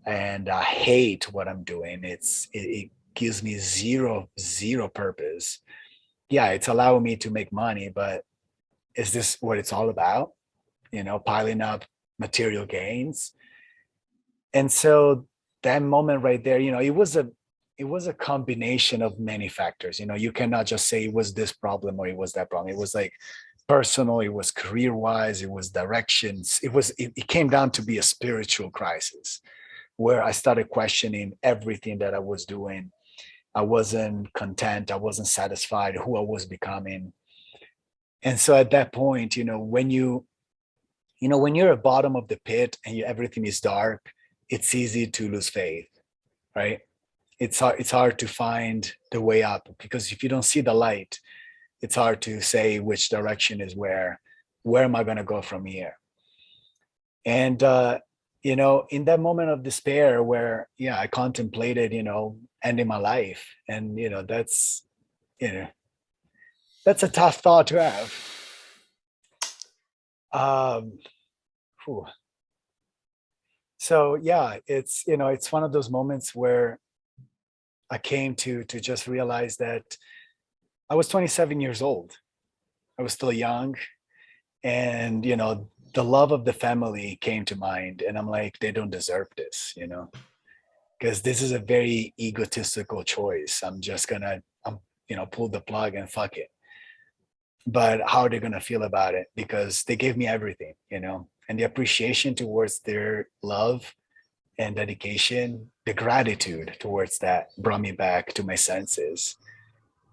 and I hate what I'm doing. It gives me zero purpose. Yeah, it's allowing me to make money, but is this what it's all about? Piling up material gains. And so that moment right there, it was a combination of many factors. You cannot just say it was this problem or it was that problem. It was like personal, it was career wise, it was directions. It came down to be a spiritual crisis where I started questioning everything that I was doing. I wasn't content. I wasn't satisfied who I was becoming. And so at that point, when you're at bottom of the pit and everything is dark, it's easy to lose faith, right? It's hard to find the way up, because if you don't see the light, it's hard to say which direction is where am I going to go from here? And, in that moment of despair where, I contemplated, ending my life. And, that's a tough thought to have. So it's one of those moments where I came to just realize that I was 27 years old. I was still young, and the love of the family came to mind, and I'm like, they don't deserve this, because this is a very egotistical choice. I'm just gonna pull the plug and fuck it. But how are they gonna feel about it? Because they gave me everything, and the appreciation towards their love and dedication, the gratitude towards that brought me back to my senses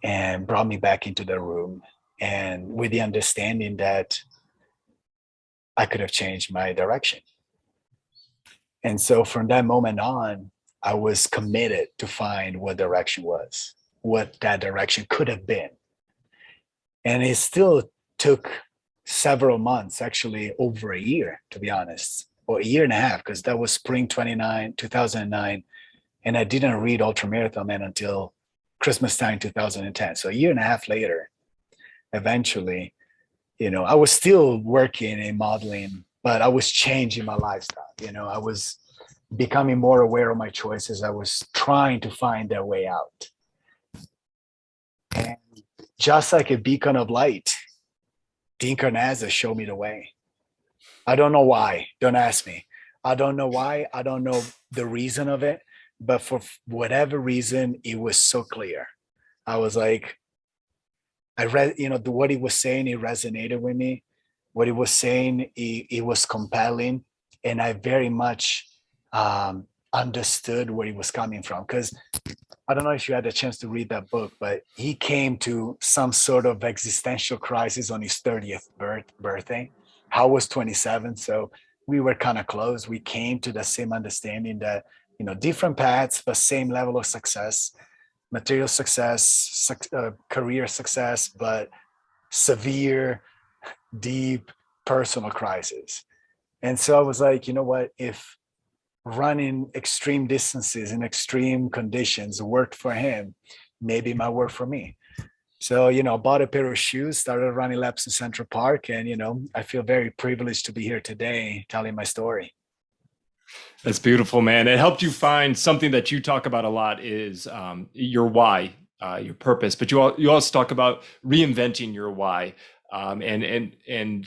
and brought me back into the room, and with the understanding that I could have changed my direction. And so from that moment on, I was committed to find what direction was, what that direction could have been. And it still took several months, actually over a year, to be honest, or a year and a half, because that was spring 2009. And I didn't read Ultramarathon Man until Christmas time 2010. So a year and a half later, eventually, I was still working in modeling, but I was changing my lifestyle. I was becoming more aware of my choices. I was trying to find a way out. And just like a beacon of light, the Incarnazza showed me the way. I don't know why. Don't ask me. I don't know why. I don't know the reason of it. But for whatever reason, it was so clear. I was like, I read, what he was saying, it resonated with me. What he was saying, it was compelling. And I very much understood where he was coming from. Because I don't know if you had a chance to read that book, but he came to some sort of existential crisis on his 30th birthday. I was 27, so we were kind of close. We came to the same understanding that, different paths, but same level of success, material success, career success, but severe, deep personal crisis. And so I was like, you know what, if running extreme distances in extreme conditions worked for him, maybe it might work for me. So, bought a pair of shoes, started running laps in Central Park. And, I feel very privileged to be here today telling my story. That's beautiful, man. It helped you find something that you talk about a lot is your why, your purpose, but you also talk about reinventing your why, and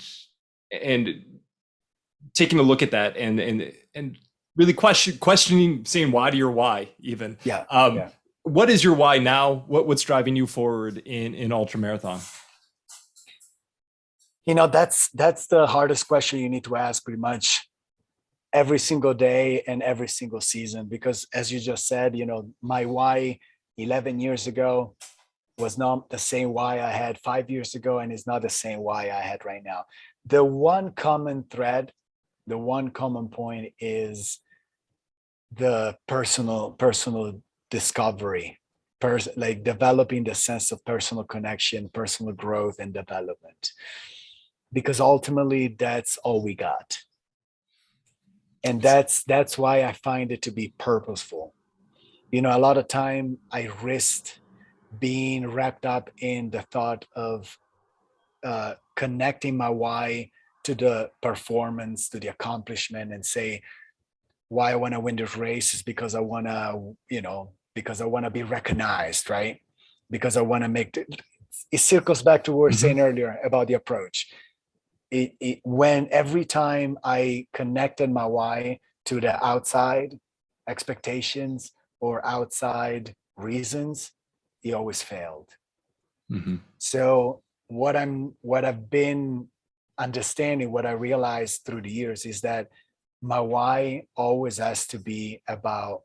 taking a look at that and really questioning, saying why to your why even. Yeah. What is your why now? What's driving you forward in ultramarathon? That's the hardest question you need to ask pretty much every single day and every single season, because as you just said, my why 11 years ago was not the same why I had 5 years ago, and it's not the same why I had right now. The one common thread, the one common point is the personal discovery, like developing the sense of personal connection, personal growth, and development, because ultimately that's all we got. And that's why I find it to be purposeful. A lot of time I risked being wrapped up in the thought of connecting my why to the performance, to the accomplishment, and say why I want to win this race is because I want to be recognized, right? Because I want to it circles back to what we were saying earlier about the approach. When every time I connected my why to the outside expectations or outside reasons, it always failed. Mm-hmm. So what I've been understanding, what I realized through the years is that my why always has to be about,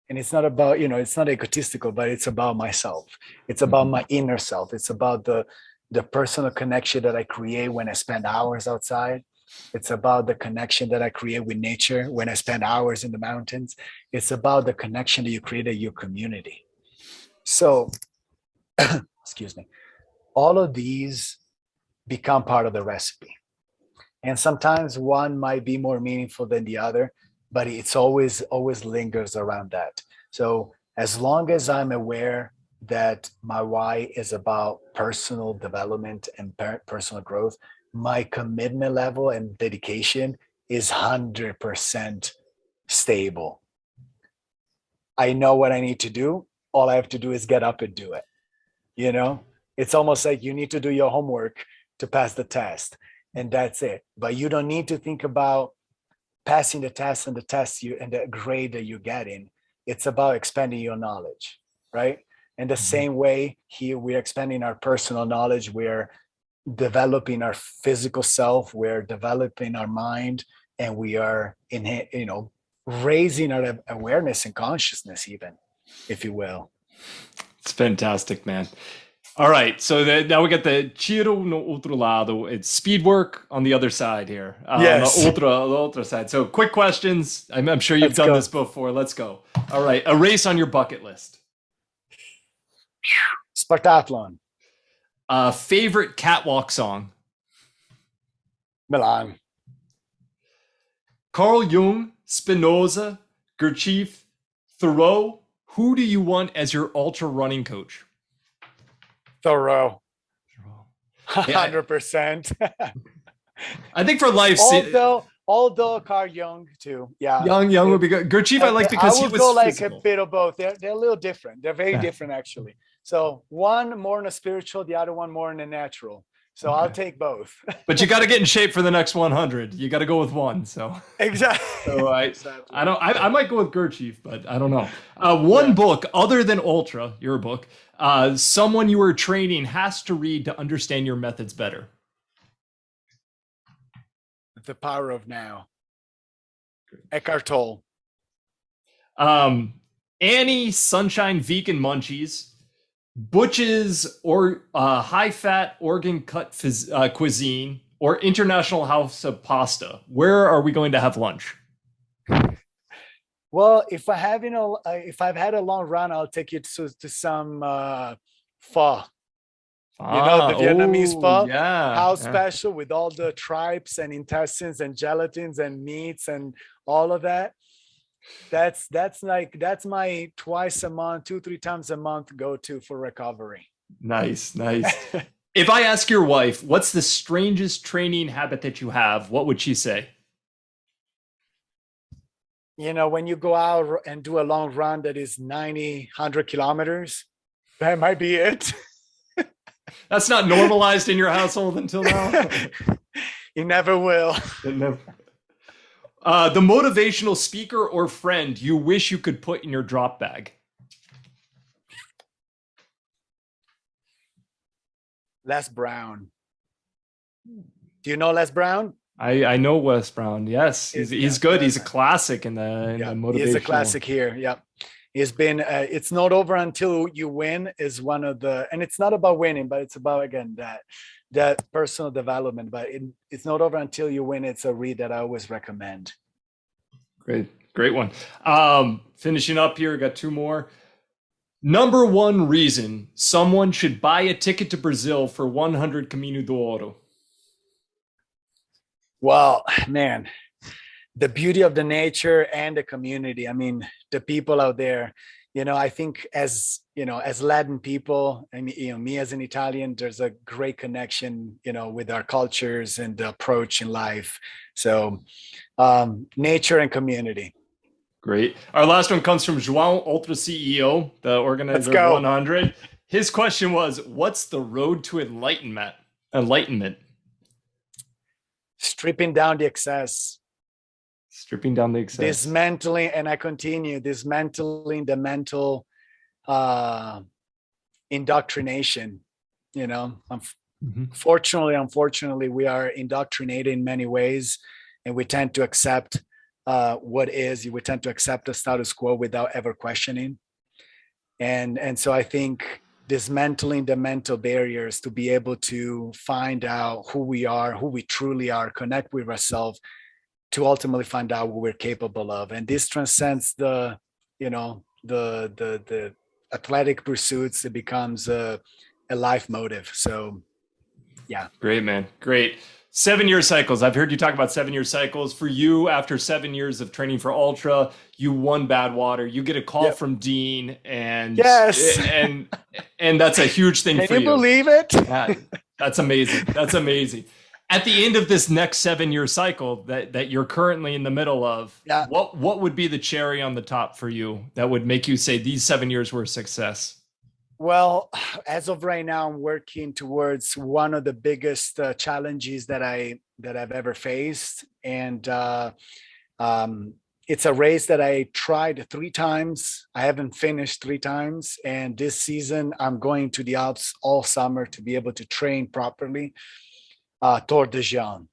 and it's not about, it's not egotistical, but it's about myself. It's about my inner self. It's about the personal connection that I create when I spend hours outside. It's about the connection that I create with nature when I spend hours in the mountains. It's about the connection that you create in your community. So, excuse me, all of these become part of the recipe. And sometimes one might be more meaningful than the other, but it's always lingers around that. So as long as I'm aware that my why is about personal development and personal growth, my commitment level and dedication is 100% stable. I know what I need to do. All I have to do is get up and do it. It's almost like you need to do your homework to pass the test, and that's it. But you don't need to think about passing the test and the grade that you're getting. It's about expanding your knowledge, right? In the same way, here we're expanding our personal knowledge. We're developing our physical self. We're developing our mind, and we are raising our awareness and consciousness, even, if you will. It's fantastic, man. All right, so now we got the Giro no Ultra Lado. It's speed work on the other side here, yes. on the ultra side. So quick questions. I'm sure you've done this before. Let's go. All right, a race on your bucket list. Spartathlon. Favorite catwalk song? Milan. Carl Jung, Spinoza, Gurdjieff, Thoreau. Who do you want as your ultra running coach? Thoreau. 100%. I think for life, Although Carl Jung too, yeah. young would be good. Gurdjieff I like because he would was go like physical. a bit of both. They're a little different. They're very different actually. So one more in a spiritual, the other one more in a natural. So I'll take both. But you got to get in shape for the next 100. You got to go with one. So exactly. So Exactly. I might go with Gurdjieff, but I don't know. One book other than Ultra, your book, someone you were training has to read to understand your methods better. The Power of Now. Eckhart Tolle. Annie Sunshine Vegan Munchies, Butch's or high-fat organ cut cuisine, or International House of Pasta. Where are we going to have lunch? Well, if I've had a long run, I'll take you to some pho. You know, the Vietnamese pho, special with all the tripes and intestines and gelatins and meats and all of that. That's my twice a month, 2-3 times a month go-to for recovery. Nice. If I ask your wife, what's the strangest training habit that you have, what would she say? You know, when you go out and do a long run that is 90, 100 kilometers, that might be it. That's not normalized in your household until now? You never will. The motivational speaker or friend you wish you could put in your drop bag? Les Brown. Do you know Les Brown? I know Les Brown. Yes, he's good. He's a classic in the motivational. He's a classic here. Yeah. It's been it's not over until you win is one of the, and it's not about winning, but it's about, again, that personal development, but it's not over until you win. It's a read that I always recommend. Great one. Finishing up here, got 2 more. Number 1 reason someone should buy a ticket to Brazil for 100 Caminho do Ouro. Well, man, the beauty of the nature and the community. I mean, the people out there, you know, I think as Latin people, I mean, you know, me as an Italian, there's a great connection, you know, with our cultures and the approach in life. So nature and community. Great. Our last one comes from João, Ultra CEO, the organizer of OneHundred. His question was, what's the road to enlightenment? Stripping down the excess. Dismantling, and I continue, dismantling the mental indoctrination. You know, unfortunately, we are indoctrinated in many ways, and we tend to accept we tend to accept the status quo without ever questioning. And so I think dismantling the mental barriers to be able to find out who we are, who we truly are, connect with ourselves, to ultimately find out what we're capable of. And this transcends the athletic pursuits. It becomes a life motive. So yeah. Great, man. Great. 7-year cycles. I've heard you talk about 7-year cycles. For you, after 7 years of training for Ultra, you won Badwater. You get a call from Dean, and yes, and that's a huge thing for you. Can you believe it? That's amazing. That's amazing. At the end of this next 7-year cycle that you're currently in the middle of, what would be the cherry on the top for you that would make you say these 7 years were a success? Well, as of right now, I'm working towards one of the biggest challenges that I've ever faced. And it's a race that I tried 3 times. I haven't finished 3 times. And this season, I'm going to the Alps all summer to be able to train properly. Tour de Jean.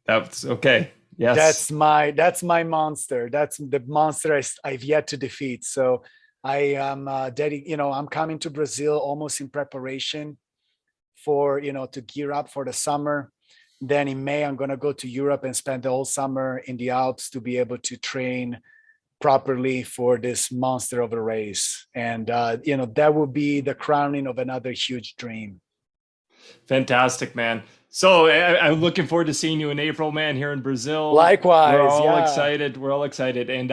That's okay. Yes. That's my monster. That's the monster I've yet to defeat. So I am I'm coming to Brazil almost in preparation for, to gear up for the summer. Then in May, I'm going to go to Europe and spend the whole summer in the Alps to be able to train properly for this monster of a race. And, that will be the crowning of another huge dream. Fantastic, man. So I'm looking forward to seeing you in April, man, here in Brazil. Likewise. We're all excited. And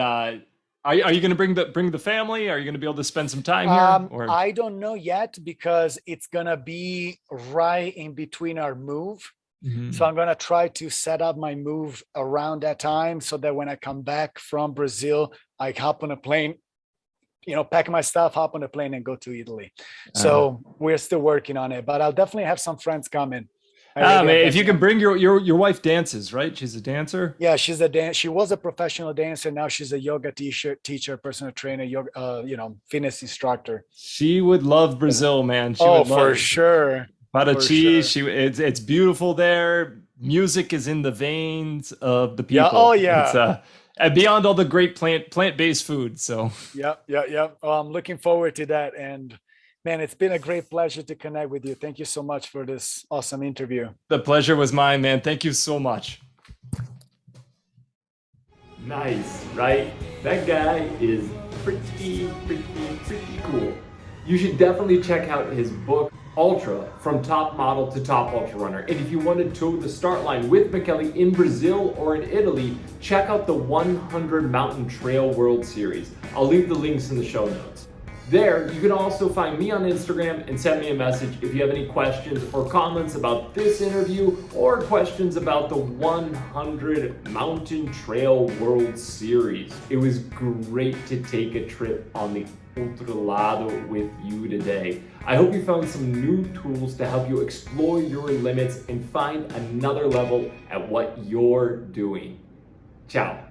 Are you going to bring the family? Are you going to be able to spend some time here? Or I don't know yet because it's gonna be right in between our move. Mhm. So I'm gonna try to set up my move around that time so that when I come back from Brazil, I hop on a plane, pack my stuff, hop on a plane, and go to Italy. So we're still working on it, but I'll definitely have some friends coming. man, if you can bring your wife dances, right? She's a dancer. Yeah, she was a professional dancer. Now she's a yoga teacher, personal trainer, yoga, fitness instructor. She would love Brazil, man. She would love for sure. Paraty. sure. It's beautiful there. Music is in the veins of the people. Yeah. Oh yeah. It's and beyond all the great plant-based food. So Yeah. I'm looking forward to that. And man, it's been a great pleasure to connect with you. Thank you so much for this awesome interview. the pleasure was mine, man. Thank you so much. Nice, right? That guy is pretty cool. You should definitely check out his book, Ultra, From Top Model to Top Ultra Runner. And if you want to toe the start line with Michele in Brazil or in Italy, check out the OneHundred Mountain Trail World Series. I'll leave the links in the show notes. There, you can also find me on Instagram and send me a message if you have any questions or comments about this interview or questions about the OneHundred Mountain Trail World Series. It was great to take a trip on the Ultra Lado with you today. I hope you found some new tools to help you explore your limits and find another level at what you're doing. Ciao.